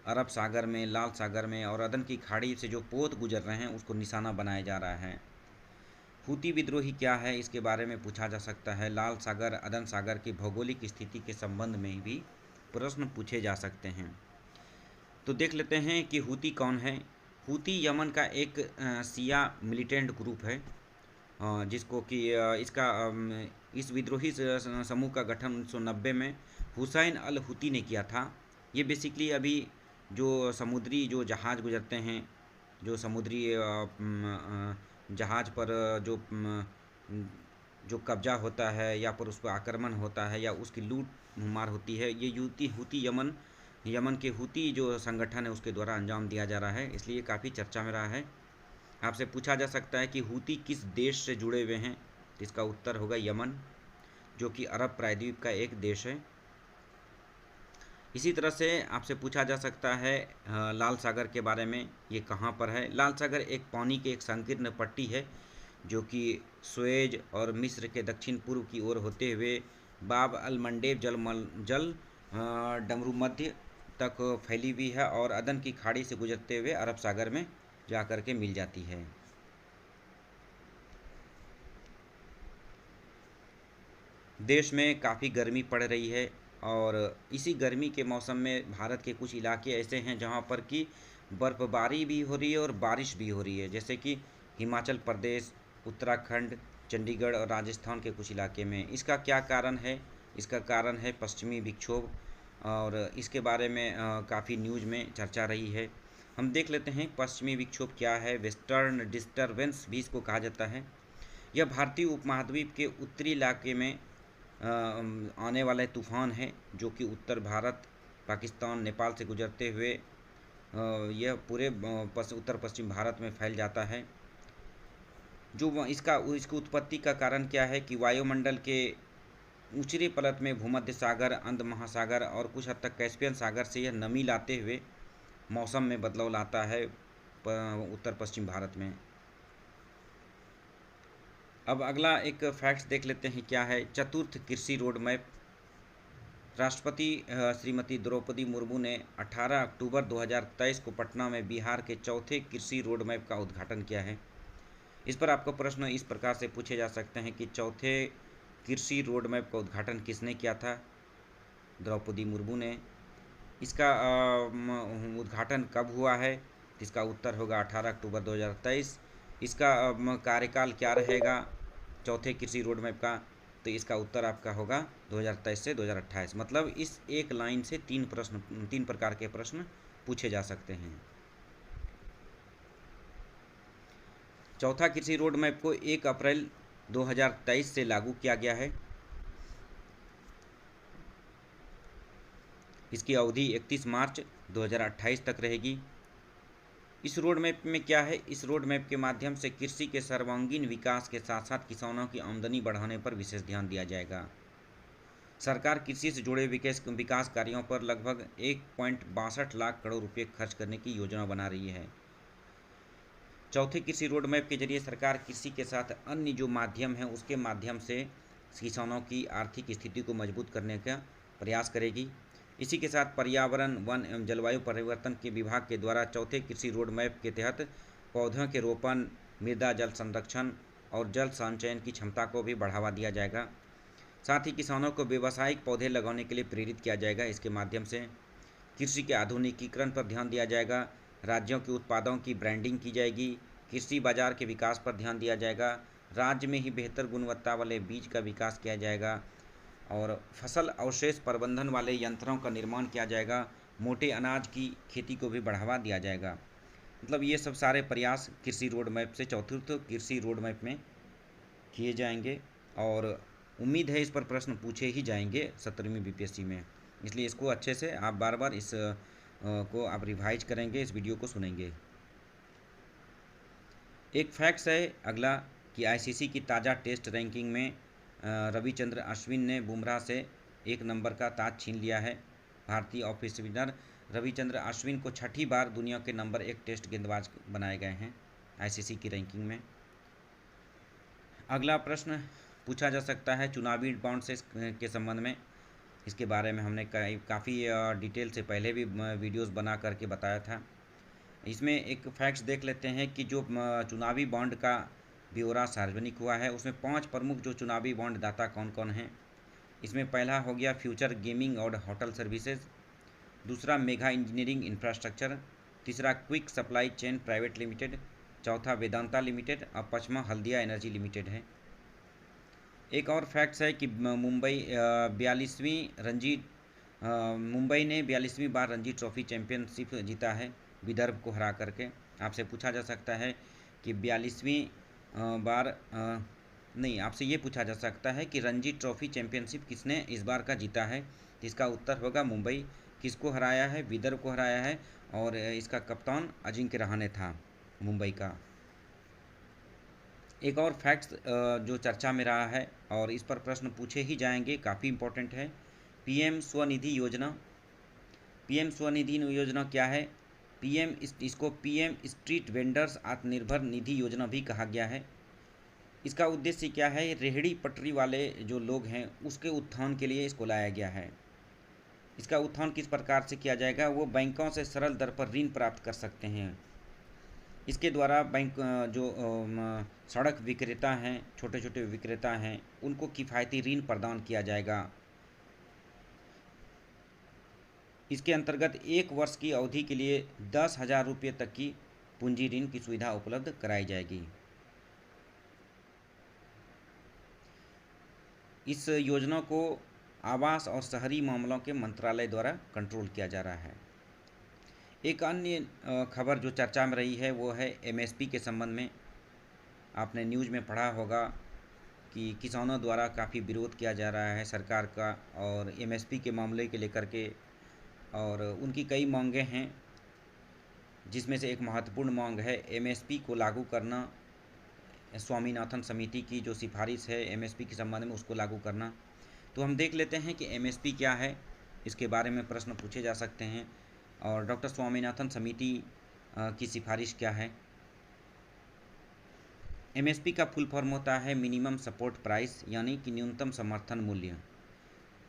अरब सागर में, लाल सागर में और अदन की खाड़ी से जो पोत गुजर रहे हैं उसको निशाना बनाया जा रहा है। हूती विद्रोही क्या है इसके बारे में पूछा जा सकता है। लाल सागर, अदन सागर की भौगोलिक स्थिति के संबंध में भी प्रश्न पूछे जा सकते हैं। तो देख लेते हैं कि हूती कौन है। हूती यमन का एक शिया मिलिटेंट ग्रुप है, जिसको कि इस विद्रोही समूह का गठन 1990 में हुसैन अल हूती ने किया था। ये बेसिकली अभी जो समुद्री जो जहाज़ गुजरते हैं, जो समुद्री जहाज़ पर जो कब्जा होता है या पर उस पर आक्रमण होता है या उसकी लूट मार होती है, ये हूती यमन के हूती जो संगठन है उसके द्वारा अंजाम दिया जा रहा है, इसलिए काफ़ी चर्चा में रहा है। आपसे पूछा जा सकता है कि हूती किस देश से जुड़े हुए हैं, तो इसका उत्तर होगा यमन, जो कि अरब प्रायद्वीप का एक देश है। इसी तरह से आपसे पूछा जा सकता है लाल सागर के बारे में, ये कहाँ पर है। लाल सागर एक पानी की एक संकीर्ण पट्टी है जो कि सुएज और मिस्र के दक्षिण पूर्व की ओर होते हुए बाब अल मंडेब जल डमरू मध्य तक फैली हुई है और अदन की खाड़ी से गुजरते हुए अरब सागर में जाकर के मिल जाती है। देश में काफ़ी गर्मी पड़ रही है, और इसी गर्मी के मौसम में भारत के कुछ इलाके ऐसे हैं जहां पर कि बर्फ़बारी भी हो रही है और बारिश भी हो रही है, जैसे कि हिमाचल प्रदेश, उत्तराखंड, चंडीगढ़ और राजस्थान के कुछ इलाके में। इसका क्या कारण है? इसका कारण है पश्चिमी विक्षोभ, और इसके बारे में काफ़ी न्यूज़ में चर्चा रही है। हम देख लेते हैं पश्चिमी विक्षोभ क्या है। वेस्टर्न डिस्टर्बेंस भी इसको कहा जाता है। यह भारतीय उपमहाद्वीप के उत्तरी इलाके में आने वाले तूफ़ान है जो कि उत्तर भारत, पाकिस्तान, नेपाल से गुजरते हुए यह पूरे उत्तर पश्चिम भारत में फैल जाता है। जो इसकी उत्पत्ति का कारण क्या है कि वायुमंडल के ऊंचरे परत में भूमध्य सागर, अंध महासागर और कुछ हद तक कैस्पियन सागर से यह नमी लाते हुए मौसम में बदलाव लाता है उत्तर पश्चिम भारत में। अब अगला एक फैक्ट्स देख लेते हैं क्या है। चतुर्थ कृषि रोड मैप। राष्ट्रपति श्रीमती द्रौपदी मुर्मू ने 18 अक्टूबर 2023 को पटना में बिहार के चौथे कृषि रोड मैप का उद्घाटन किया है। इस पर आपको प्रश्न इस प्रकार से पूछे जा सकते हैं कि चौथे कृषि रोड मैप का उद्घाटन किसने किया था। द्रौपदी मुर्मू ने। इसका उद्घाटन कब हुआ है? इसका उत्तर होगा 18 अक्टूबर 2023। इसका कार्यकाल क्या रहेगा चौथे कृषि रोड मैप का? तो इसका उत्तर आपका होगा 2023 से 2028। मतलब इस एक लाइन से तीन प्रकार के प्रश्न पूछे जा सकते हैं। चौथा कृषि रोड मैप को 1 अप्रैल 2023 से लागू किया गया है। इसकी अवधि 31 मार्च 2028 तक रहेगी। इस रोड मैप में क्या है? इस रोड मैप के माध्यम से कृषि के सर्वांगीण विकास के साथ साथ किसानों की आमदनी बढ़ाने पर विशेष ध्यान दिया जाएगा। सरकार कृषि से जुड़े विकास कार्यों पर लगभग 1.62 लाख करोड़ रुपए खर्च करने की योजना बना रही है। चौथे कृषि रोड मैप के जरिए सरकार कृषि के साथ अन्य जो माध्यम है उसके माध्यम से किसानों की आर्थिक स्थिति को मजबूत करने का प्रयास करेगी। इसी के साथ पर्यावरण, वन एवं जलवायु परिवर्तन के विभाग के द्वारा चौथे कृषि रोड मैप के तहत पौधों के रोपण, मृदा जल संरक्षण और जल संचयन की क्षमता को भी बढ़ावा दिया जाएगा। साथ ही किसानों को व्यावसायिक पौधे लगाने के लिए प्रेरित किया जाएगा। इसके माध्यम से कृषि के आधुनिकीकरण पर ध्यान दिया जाएगा। राज्यों के उत्पादों की ब्रांडिंग की जाएगी। कृषि बाजार के विकास पर ध्यान दिया जाएगा। राज्य में ही बेहतर गुणवत्ता वाले बीज का विकास किया जाएगा और फसल अवशेष प्रबंधन वाले यंत्रों का निर्माण किया जाएगा। मोटे अनाज की खेती को भी बढ़ावा दिया जाएगा। मतलब ये सब सारे प्रयास कृषि रोड मैप से चतुर्थ कृषि रोड मैप में किए जाएंगे और उम्मीद है इस पर प्रश्न पूछे ही जाएंगे 17वीं बीपीएससी में। इसलिए इसको अच्छे से आप बार बार इस को आप रिवाइज करेंगे, इस वीडियो को सुनेंगे। एक फैक्ट्स है अगला कि आईसीसी की ताज़ा टेस्ट रैंकिंग में रविचंद्र अश्विन ने बुमराह से 1 नंबर का ताज छीन लिया है। भारतीय ऑफ स्पिनर रविचंद्र अश्विन को छठी बार दुनिया के नंबर 1 टेस्ट गेंदबाज बनाए गए हैं आईसीसी की रैंकिंग में। अगला प्रश्न पूछा जा सकता है चुनावी बॉन्ड से के संबंध में। इसके बारे में हमने काफ़ी डिटेल से पहले भी वीडियोस बना करके बताया था। इसमें एक फैक्ट्स देख लेते हैं कि जो चुनावी बॉन्ड का ब्यौरा सार्वजनिक हुआ है उसमें 5 प्रमुख जो चुनावी बॉन्ड दाता कौन कौन हैं। इसमें पहला हो गया फ्यूचर गेमिंग और होटल सर्विसेज, दूसरा मेगा इंजीनियरिंग इंफ्रास्ट्रक्चर, तीसरा quick supply chain private limited, चौथा वेदांता लिमिटेड और पांचवा हल्दिया एनर्जी लिमिटेड है। एक और फैक्ट्स है कि मुंबई ने 42वीं बार रणजी ट्रॉफी चैंपियनशिप जीता है विदर्भ को हरा करके। आपसे पूछा जा सकता है कि 42वीं बार नहीं, आपसे ये पूछा जा सकता है कि रणजी ट्रॉफी चैंपियनशिप किसने इस बार का जीता है। तो इसका उत्तर होगा मुंबई। किसको हराया है? विदर्भ को हराया है और इसका कप्तान अजिंक्य रहाणे था मुंबई का। एक और फैक्ट्स जो चर्चा में रहा है और इस पर प्रश्न पूछे ही जाएंगे, काफ़ी इम्पोर्टेंट है, पीएम स्वनिधि योजना। पीएम स्वनिधि योजना क्या है? इसको PM street vendors Atmanirbhar Nidhi योजना भी कहा गया है। इसका उद्देश्य क्या है? रेहड़ी पटरी वाले जो लोग हैं उसके उत्थान के लिए इसको लाया गया है। इसका उत्थान किस प्रकार से किया जाएगा? वो बैंकों से सरल दर पर ऋण प्राप्त कर सकते हैं। इसके द्वारा बैंक जो सड़क विक्रेता हैं, छोटे छोटे विक्रेता हैं, उनको किफ़ायती ऋण प्रदान किया जाएगा। इसके अंतर्गत 1 वर्ष की अवधि के लिए 10,000 रुपये तक की पूंजी ऋण की सुविधा उपलब्ध कराई जाएगी। इस योजना को आवास और शहरी मामलों के मंत्रालय द्वारा कंट्रोल किया जा रहा है। एक अन्य खबर जो चर्चा में रही है वो है एमएसपी के संबंध में। आपने न्यूज़ में पढ़ा होगा कि किसानों द्वारा काफ़ी विरोध किया जा रहा है सरकार का और एमएसपी के मामले के लेकर के, और उनकी कई मांगें हैं जिसमें से एक महत्वपूर्ण मांग है एमएसपी को लागू करना। स्वामीनाथन समिति की जो सिफारिश है एमएसपी के संबंध में उसको लागू करना। तो हम देख लेते हैं कि एमएसपी क्या है, इसके बारे में प्रश्न पूछे जा सकते हैं और डॉक्टर स्वामीनाथन समिति की सिफारिश क्या है। एमएसपी का फुल फॉर्म होता है मिनिमम सपोर्ट प्राइस, यानी कि न्यूनतम समर्थन मूल्य।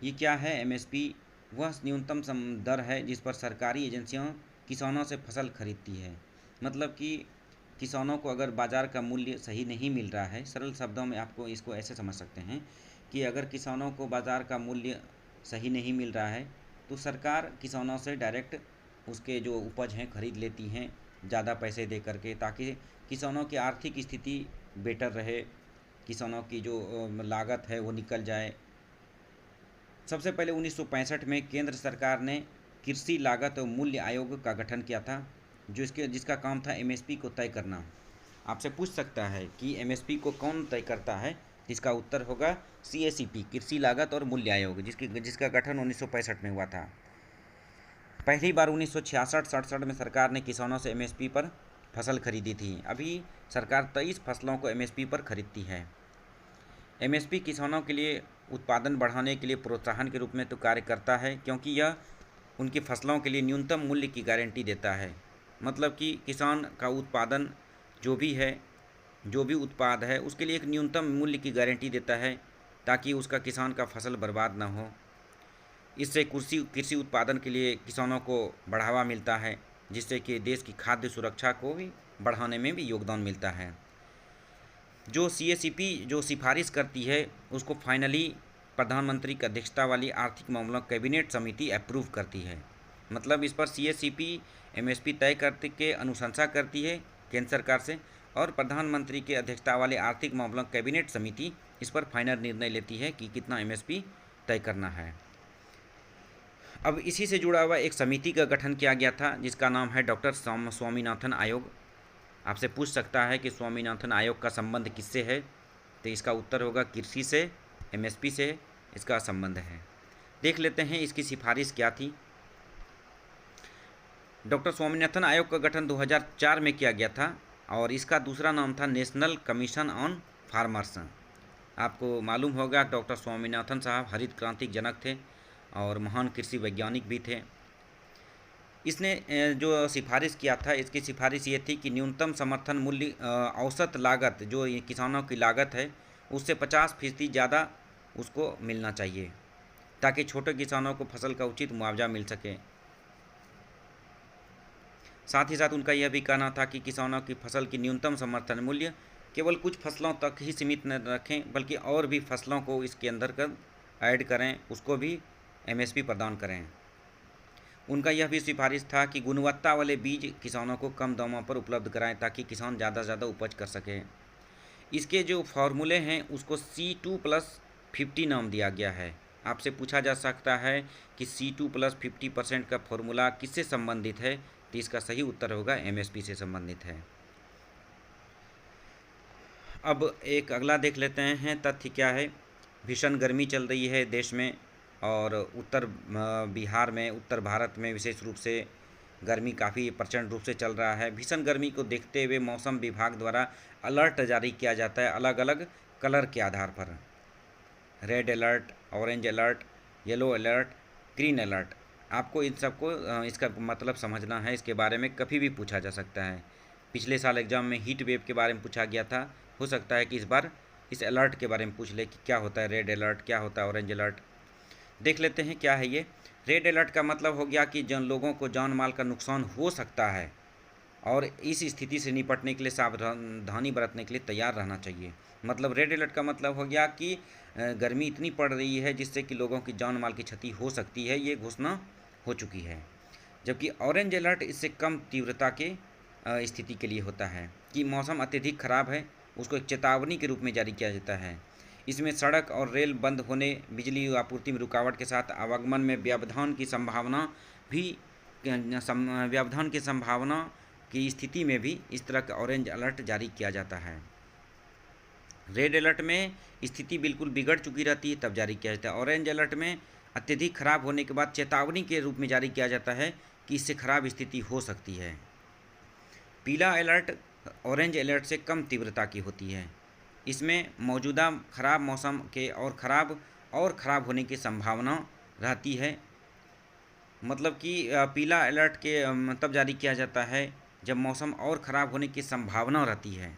ये क्या है? एमएसपी वह न्यूनतम दर है जिस पर सरकारी एजेंसियां किसानों से फसल खरीदती है। मतलब कि किसानों को अगर बाज़ार का मूल्य सही नहीं मिल रहा है, सरल शब्दों में आपको इसको ऐसे समझ सकते हैं कि अगर किसानों को बाज़ार का मूल्य सही नहीं मिल रहा है तो सरकार किसानों से डायरेक्ट उसके जो उपज हैं खरीद लेती हैं ज़्यादा पैसे दे करके, ताकि किसानों की आर्थिक स्थिति बेटर रहे, किसानों की जो लागत है वो निकल जाए। सबसे पहले 1965 में केंद्र सरकार ने कृषि लागत और मूल्य आयोग का गठन किया था, जिसका काम था एमएसपी को तय करना। आपसे पूछ सकता है कि एमएसपी को कौन तय करता है, इसका उत्तर होगा सीएसीपी, कृषि लागत और मूल्य आयोग, जिसका गठन 1965 में हुआ था। पहली बार 1966-67 में सरकार ने किसानों से एमएसपी पर फसल खरीदी थी। अभी सरकार 23 फसलों को एमएसपी पर खरीदती है। एमएसपी किसानों के लिए उत्पादन बढ़ाने के लिए प्रोत्साहन के रूप में तो कार्य करता है, क्योंकि यह उनकी फसलों के लिए न्यूनतम मूल्य की गारंटी देता है। मतलब कि किसान का उत्पादन जो भी उत्पाद है उसके लिए एक न्यूनतम मूल्य की गारंटी देता है, ताकि उसका किसान का फसल बर्बाद ना हो। इससे कृषि उत्पादन के लिए किसानों को बढ़ावा मिलता है, जिससे कि देश की खाद्य सुरक्षा को भी बढ़ाने में भी योगदान मिलता है। जो सीएसीपी जो सिफारिश करती है उसको फाइनली प्रधानमंत्री की अध्यक्षता वाली आर्थिक मामलों कैबिनेट समिति अप्रूव करती है। मतलब इस पर सीएसीपी एमएसपी तय करते के अनुशंसा करती है केंद्र सरकार से, और प्रधानमंत्री के अध्यक्षता वाली आर्थिक मामलों कैबिनेट समिति इस पर फाइनल निर्णय लेती है कि कितना एमएसपी तय करना है। अब इसी से जुड़ा हुआ एक समिति का गठन किया गया था, जिसका नाम है डॉक्टर स्वामीनाथन आयोग। आपसे पूछ सकता है कि स्वामीनाथन आयोग का संबंध किससे है, तो इसका उत्तर होगा कृषि से, एमएसपी से इसका संबंध है। देख लेते हैं इसकी सिफारिश क्या थी। डॉक्टर स्वामीनाथन आयोग का गठन 2004 में किया गया था, और इसका दूसरा नाम था नेशनल कमीशन ऑन फार्मर्स। आपको मालूम होगा डॉक्टर स्वामीनाथन साहब हरित क्रांति के जनक थे और महान कृषि वैज्ञानिक भी थे। इसने जो सिफारिश किया था, इसकी सिफारिश ये थी कि न्यूनतम समर्थन मूल्य औसत लागत, जो ये किसानों की लागत है, उससे 50% ज़्यादा उसको मिलना चाहिए, ताकि छोटे किसानों को फसल का उचित मुआवजा मिल सके। साथ ही साथ उनका यह भी कहना था कि किसानों की फसल की न्यूनतम समर्थन मूल्य केवल कुछ फसलों तक ही सीमित न रखें, बल्कि और भी फसलों को इसके अंदर ऐड करें, उसको भी एमएसपी प्रदान करें। उनका यह भी सिफारिश था कि गुणवत्ता वाले बीज किसानों को कम दामों पर उपलब्ध कराएं, ताकि किसान ज़्यादा से ज़्यादा उपज कर सकें। इसके जो फार्मूले हैं उसको C2+50 नाम दिया गया है। आपसे पूछा जा सकता है कि C2+50% का फॉर्मूला किससे संबंधित है, तो इसका सही उत्तर होगा एमएसपी से संबंधित है। अब एक अगला देख लेते हैं तथ्य क्या है। भीषण गर्मी चल रही है देश में, और बिहार में, उत्तर भारत में विशेष रूप से गर्मी काफ़ी प्रचंड रूप से चल रहा है। भीषण गर्मी को देखते हुए मौसम विभाग द्वारा अलर्ट जारी किया जाता है अलग अलग कलर के आधार पर। Red alert, orange alert, yellow alert, green alert. आपको इन सबको इसका मतलब समझना है, इसके बारे में कभी भी पूछा जा सकता है। पिछले साल एग्ज़ाम में हीट वेव के बारे में पूछा गया था, हो सकता है कि इस बार इस अलर्ट के बारे में पूछ ले कि क्या होता है रेड अलर्ट, क्या होता है ऑरेंज अलर्ट। देख लेते हैं क्या है ये। रेड अलर्ट का मतलब हो गया कि जिन लोगों को जान माल का नुकसान हो सकता है, और इस स्थिति से निपटने के लिए सावधानी बरतने के लिए तैयार रहना चाहिए। मतलब रेड अलर्ट का मतलब हो गया कि गर्मी इतनी पड़ रही है जिससे कि लोगों की जान माल की क्षति हो सकती है, ये घोषणा हो चुकी है। जबकि ऑरेंज अलर्ट इससे कम तीव्रता के स्थिति के लिए होता है कि मौसम अत्यधिक खराब है, उसको एक चेतावनी के रूप में जारी किया जाता है। इसमें सड़क और रेल बंद होने, बिजली आपूर्ति में रुकावट के साथ आवागमन में व्यवधान की संभावना की स्थिति में भी इस तरह का ऑरेंज अलर्ट जारी किया जाता है। रेड अलर्ट में स्थिति बिल्कुल बिगड़ चुकी रहती है तब जारी किया जाता है। ऑरेंज अलर्ट में अत्यधिक खराब होने के बाद चेतावनी के रूप में जारी किया जाता है कि इससे खराब स्थिति हो सकती है। पीला अलर्ट ऑरेंज अलर्ट से कम तीव्रता की होती है। इसमें मौजूदा खराब मौसम के और ख़राब होने की संभावना रहती है। मतलब कि पीला अलर्ट के तब जारी किया जाता है जब मौसम और ख़राब होने की संभावना रहती है।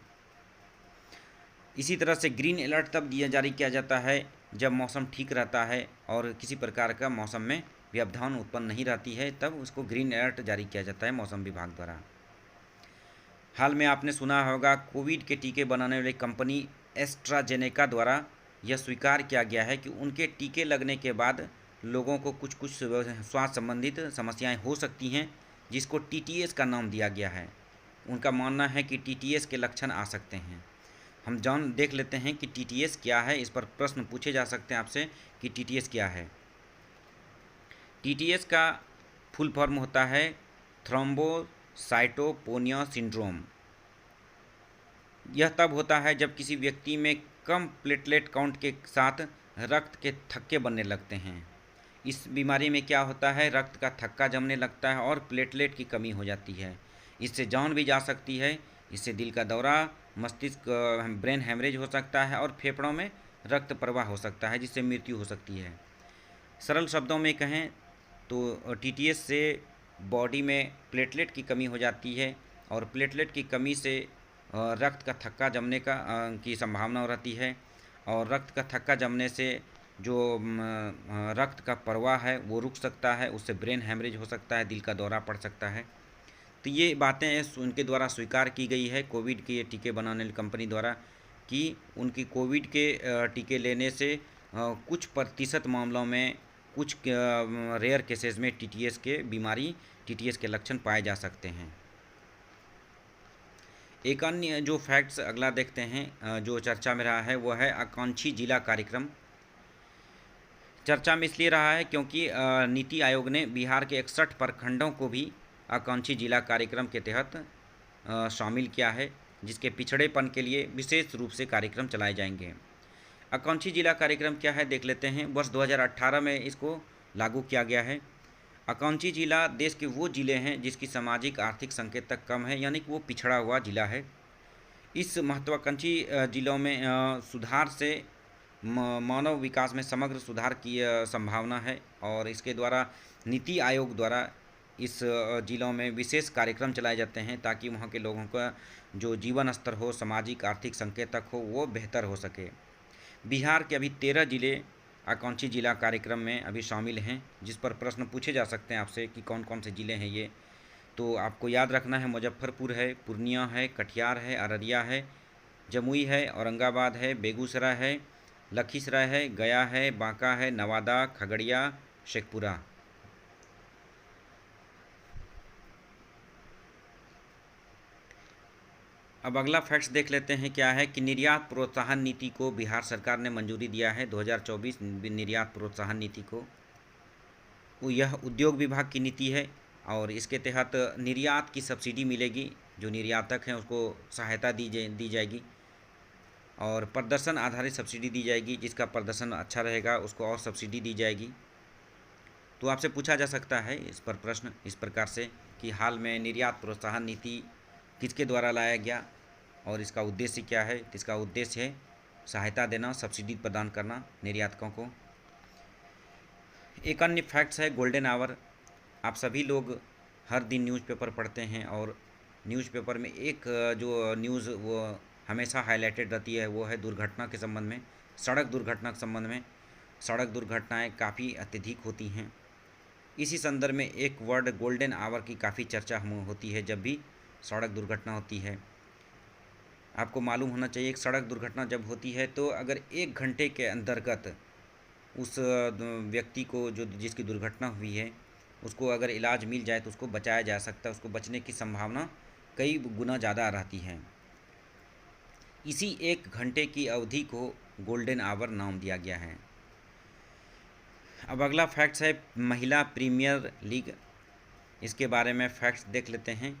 इसी तरह से ग्रीन अलर्ट तब जारी किया जाता है जब मौसम ठीक रहता है और किसी प्रकार का मौसम में व्यवधान उत्पन्न नहीं रहती है, तब उसको ग्रीन अलर्ट जारी किया जाता है मौसम विभाग द्वारा। हाल में आपने सुना होगा कोविड के टीके बनाने वाली कंपनी एस्ट्राजेनेका द्वारा यह स्वीकार किया गया है कि उनके टीके लगने के बाद लोगों को कुछ कुछ स्वास्थ्य संबंधित समस्याएं हो सकती हैं, जिसको टीटीएस का नाम दिया गया है। उनका मानना है कि टीटीएस के लक्षण आ सकते हैं। हम देख लेते हैं कि टीटीएस क्या है। इस पर प्रश्न पूछे जा सकते हैं आपसे कि टीटीएस क्या है। टीटीएस का फुल फॉर्म होता है थ्रोम्बोसाइटोपेनिया सिंड्रोम। यह तब होता है जब किसी व्यक्ति में कम प्लेटलेट काउंट के साथ रक्त के थक्के बनने लगते हैं। इस बीमारी में क्या होता है, रक्त का थक्का जमने लगता है और प्लेटलेट की कमी हो जाती है। इससे जान भी जा सकती है। इससे दिल का दौरा, मस्तिष्क ब्रेन हैमरेज हो सकता है और फेफड़ों में रक्त प्रवाह हो सकता है, जिससे मृत्यु हो सकती है। सरल शब्दों में कहें तो टीटीएस से बॉडी में प्लेटलेट की कमी हो जाती है और प्लेटलेट की कमी से रक्त का थक्का जमने की संभावना रहती है और रक्त का थक्का जमने से जो रक्त का प्रवाह है वो रुक सकता है। उससे ब्रेन हैमरेज हो सकता है, दिल का दौरा पड़ सकता है। तो ये बातें उनके द्वारा स्वीकार की गई है कोविड के टीके बनाने वाली कंपनी द्वारा कि उनकी कोविड के टीके लेने से कुछ प्रतिशत मामलों में, कुछ रेयर केसेस में टीटीएस के लक्षण पाए जा सकते हैं। एक अन्य जो फैक्ट्स अगला देखते हैं जो चर्चा में रहा है वो है आकांक्षी जिला कार्यक्रम। चर्चा में इसलिए रहा है क्योंकि नीति आयोग ने बिहार के 61 प्रखंडों को भी आकांक्षी जिला कार्यक्रम के तहत शामिल किया है, जिसके पिछड़ेपन के लिए विशेष रूप से कार्यक्रम चलाए जाएंगे। आकांक्षी जिला कार्यक्रम क्या है देख लेते हैं। वर्ष 2018 में इसको लागू किया गया है। आकांक्षी जिला देश के वो जिले हैं जिसकी सामाजिक आर्थिक संकेतक कम है, यानी कि वो पिछड़ा हुआ जिला है। इस महत्वाकांक्षी जिलों में सुधार से मानव विकास में समग्र सुधार की संभावना है और इसके द्वारा नीति आयोग द्वारा इस जिलों में विशेष कार्यक्रम चलाए जाते हैं ताकि वहाँ के लोगों का जो जीवन स्तर हो, सामाजिक आर्थिक संकेतक हो, वो बेहतर हो सके। बिहार के अभी 13 जिले आकांक्षी जिला कार्यक्रम में अभी शामिल हैं, जिस पर प्रश्न पूछे जा सकते हैं आपसे कि कौन कौन से ज़िले हैं ये। तो आपको याद रखना है मुजफ्फरपुर है, पूर्णिया है, कटिहार है, अररिया है, जमुई है, औरंगाबाद है, बेगूसराय है, लखीसराय है, गया है, बांका है, नवादा, खगड़िया, शेखपुरा। अब अगला फैक्ट्स देख लेते हैं क्या है कि निर्यात प्रोत्साहन नीति को बिहार सरकार ने मंजूरी दिया है। 2024 निर्यात प्रोत्साहन नीति को, यह उद्योग विभाग की नीति है और इसके तहत निर्यात की सब्सिडी मिलेगी। जो निर्यातक हैं उसको सहायता दी जाएगी और प्रदर्शन आधारित सब्सिडी दी जाएगी। जिसका प्रदर्शन अच्छा रहेगा उसको और सब्सिडी दी जाएगी। तो आपसे पूछा जा सकता है इस पर प्रश्न इस प्रकार से कि हाल में निर्यात प्रोत्साहन नीति किसके द्वारा लाया गया और इसका उद्देश्य क्या है। तो इसका उद्देश्य है सहायता देना, सब्सिडी प्रदान करना निर्यातकों को। एक अन्य फैक्ट्स है गोल्डन आवर। आप सभी लोग हर दिन न्यूज़पेपर पढ़ते हैं और न्यूज़पेपर में एक जो न्यूज़ वो हमेशा हाईलाइटेड रहती है वो है दुर्घटना के संबंध में, सड़क दुर्घटना के संबंध में। सड़क दुर्घटनाएं काफ़ी अत्यधिक होती हैं। इसी संदर्भ में एक वर्ड गोल्डन आवर की काफ़ी चर्चा होती है जब भी सड़क दुर्घटना होती है। आपको मालूम होना चाहिए एक सड़क दुर्घटना जब होती है तो अगर 1 घंटे के अंतर्गत उस व्यक्ति को जो जिसकी दुर्घटना हुई है उसको अगर इलाज मिल जाए तो उसको बचाया जा सकता है। उसको बचने की संभावना कई गुना ज़्यादा रहती है। इसी 1 घंटे की अवधि को गोल्डन आवर नाम दिया गया है। अब अगला फैक्ट्स है महिला प्रीमियर लीग। इसके बारे में फैक्ट्स देख लेते हैं।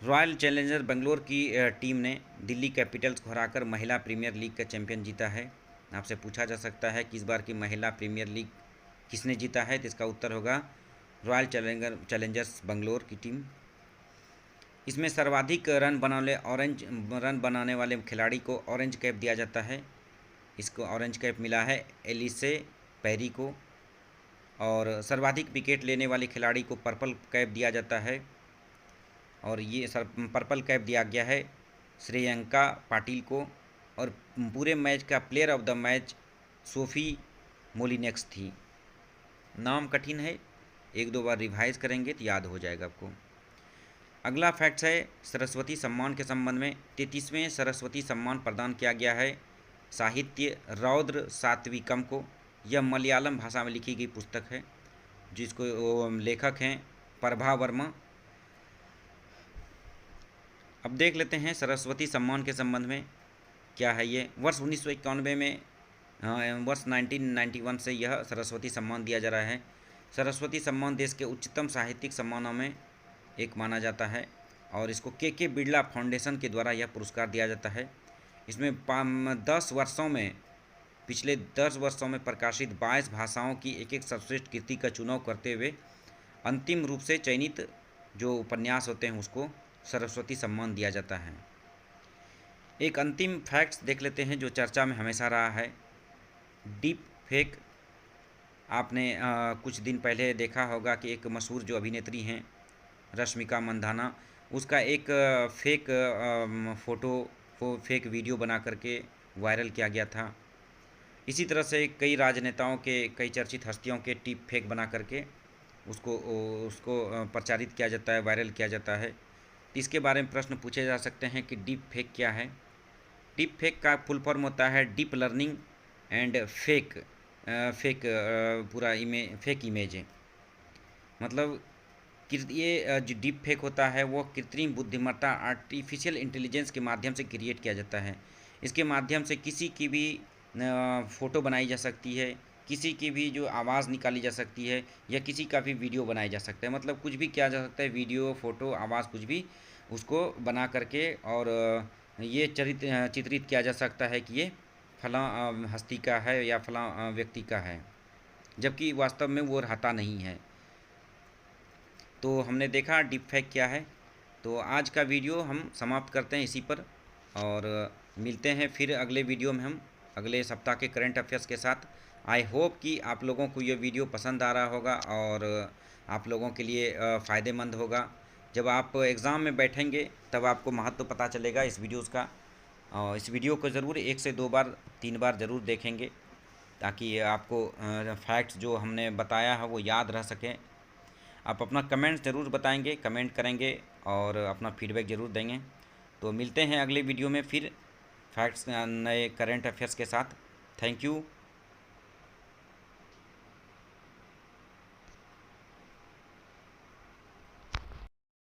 रॉयल चैलेंजर बेंगलोर की टीम ने दिल्ली कैपिटल्स को हराकर महिला प्रीमियर लीग का चैंपियन जीता है। आपसे पूछा जा सकता है कि इस बार की महिला प्रीमियर लीग किसने जीता है, तो इसका उत्तर होगा रॉयल चैलेंजर्स बेंगलोर की टीम। इसमें सर्वाधिक रन बनाने वाले खिलाड़ी को ऑरेंज कैप दिया जाता है। इसको ऑरेंज कैप मिला है एलिसे पेरी को। और सर्वाधिक विकेट लेने वाले खिलाड़ी को पर्पल कैप दिया जाता है और ये पर्पल कैप दिया गया है श्रेयंका पाटिल को। और पूरे मैच का player of the match Sophie Molineux थी। नाम कठिन है, 1-2 बार रिवाइज करेंगे तो याद हो जाएगा आपको। अगला फैक्ट्स है सरस्वती सम्मान के संबंध में। 33वें सरस्वती सम्मान प्रदान किया गया है साहित्य रौद्र सात्विकम को। यह मलयालम भाषा में लिखी गई पुस्तक है, जिसको लेखक हैं प्रभा वर्मा। अब देख लेते हैं सरस्वती सम्मान के संबंध में क्या है ये। वर्ष 1991 में वर्ष 1991 से यह सरस्वती सम्मान दिया जा रहा है। सरस्वती सम्मान देश के उच्चतम साहित्यिक सम्मानों में एक माना जाता है और इसको के बिरला फाउंडेशन के द्वारा यह पुरस्कार दिया जाता है। इसमें 10 वर्षों में पिछले 10 वर्षों में प्रकाशित 22 भाषाओं की एक सर्वश्रेष्ठ कृति का चुनाव करते हुए अंतिम रूप से चयनित जो उपन्यास होते हैं उसको सरस्वती सम्मान दिया जाता है। एक अंतिम फैक्ट्स देख लेते हैं जो चर्चा में हमेशा रहा है, डीप फेक। आपने कुछ दिन पहले देखा होगा कि एक मशहूर जो अभिनेत्री हैं रश्मिका मंदाना, उसका एक फेक फ़ोटो फेक वीडियो बना करके वायरल किया गया था। इसी तरह से कई राजनेताओं के, कई चर्चित हस्तियों के डीप फेक बना करके उसको प्रचारित किया जाता है, वायरल किया जाता है। इसके बारे में प्रश्न पूछे जा सकते हैं कि डीप फेक क्या है। डीप फेक का फुल फॉर्म होता है deep learning and fake fake image है। मतलब ये जो डीप फेक होता है वो कृत्रिम बुद्धिमत्ता आर्टिफिशियल इंटेलिजेंस के माध्यम से क्रिएट किया जाता है। इसके माध्यम से किसी की भी फ़ोटो बनाई जा सकती है, किसी की भी जो आवाज़ निकाली जा सकती है, या किसी का भी वीडियो बनाया जा सकता है। मतलब कुछ भी किया जा सकता है, वीडियो, फ़ोटो, आवाज़, कुछ भी उसको बना करके और ये चित्रित किया जा सकता है कि ये फलां हस्ती का है या फलां व्यक्ति का है, जबकि वास्तव में वो रहता नहीं है। तो हमने देखा डीप फेक क्या है। तो आज का वीडियो हम समाप्त करते हैं इसी पर और मिलते हैं फिर अगले वीडियो में हम अगले सप्ताह के करंट अफेयर्स के साथ। आई होप कि आप लोगों को ये वीडियो पसंद आ रहा होगा और आप लोगों के लिए फ़ायदेमंद होगा। जब आप एग्ज़ाम में बैठेंगे तब आपको महत्व पता चलेगा इस वीडियोज़ का। और इस वीडियो को ज़रूर 1 से 2 बार 3 बार ज़रूर देखेंगे ताकि आपको फैक्ट्स जो हमने बताया है वो याद रह सकें। आप अपना कमेंट्स ज़रूर बताएंगे, कमेंट करेंगे और अपना फीडबैक ज़रूर देंगे। तो मिलते हैं अगले वीडियो में फिर फैक्ट्स नए करंट अफेयर्स के साथ। Thank you.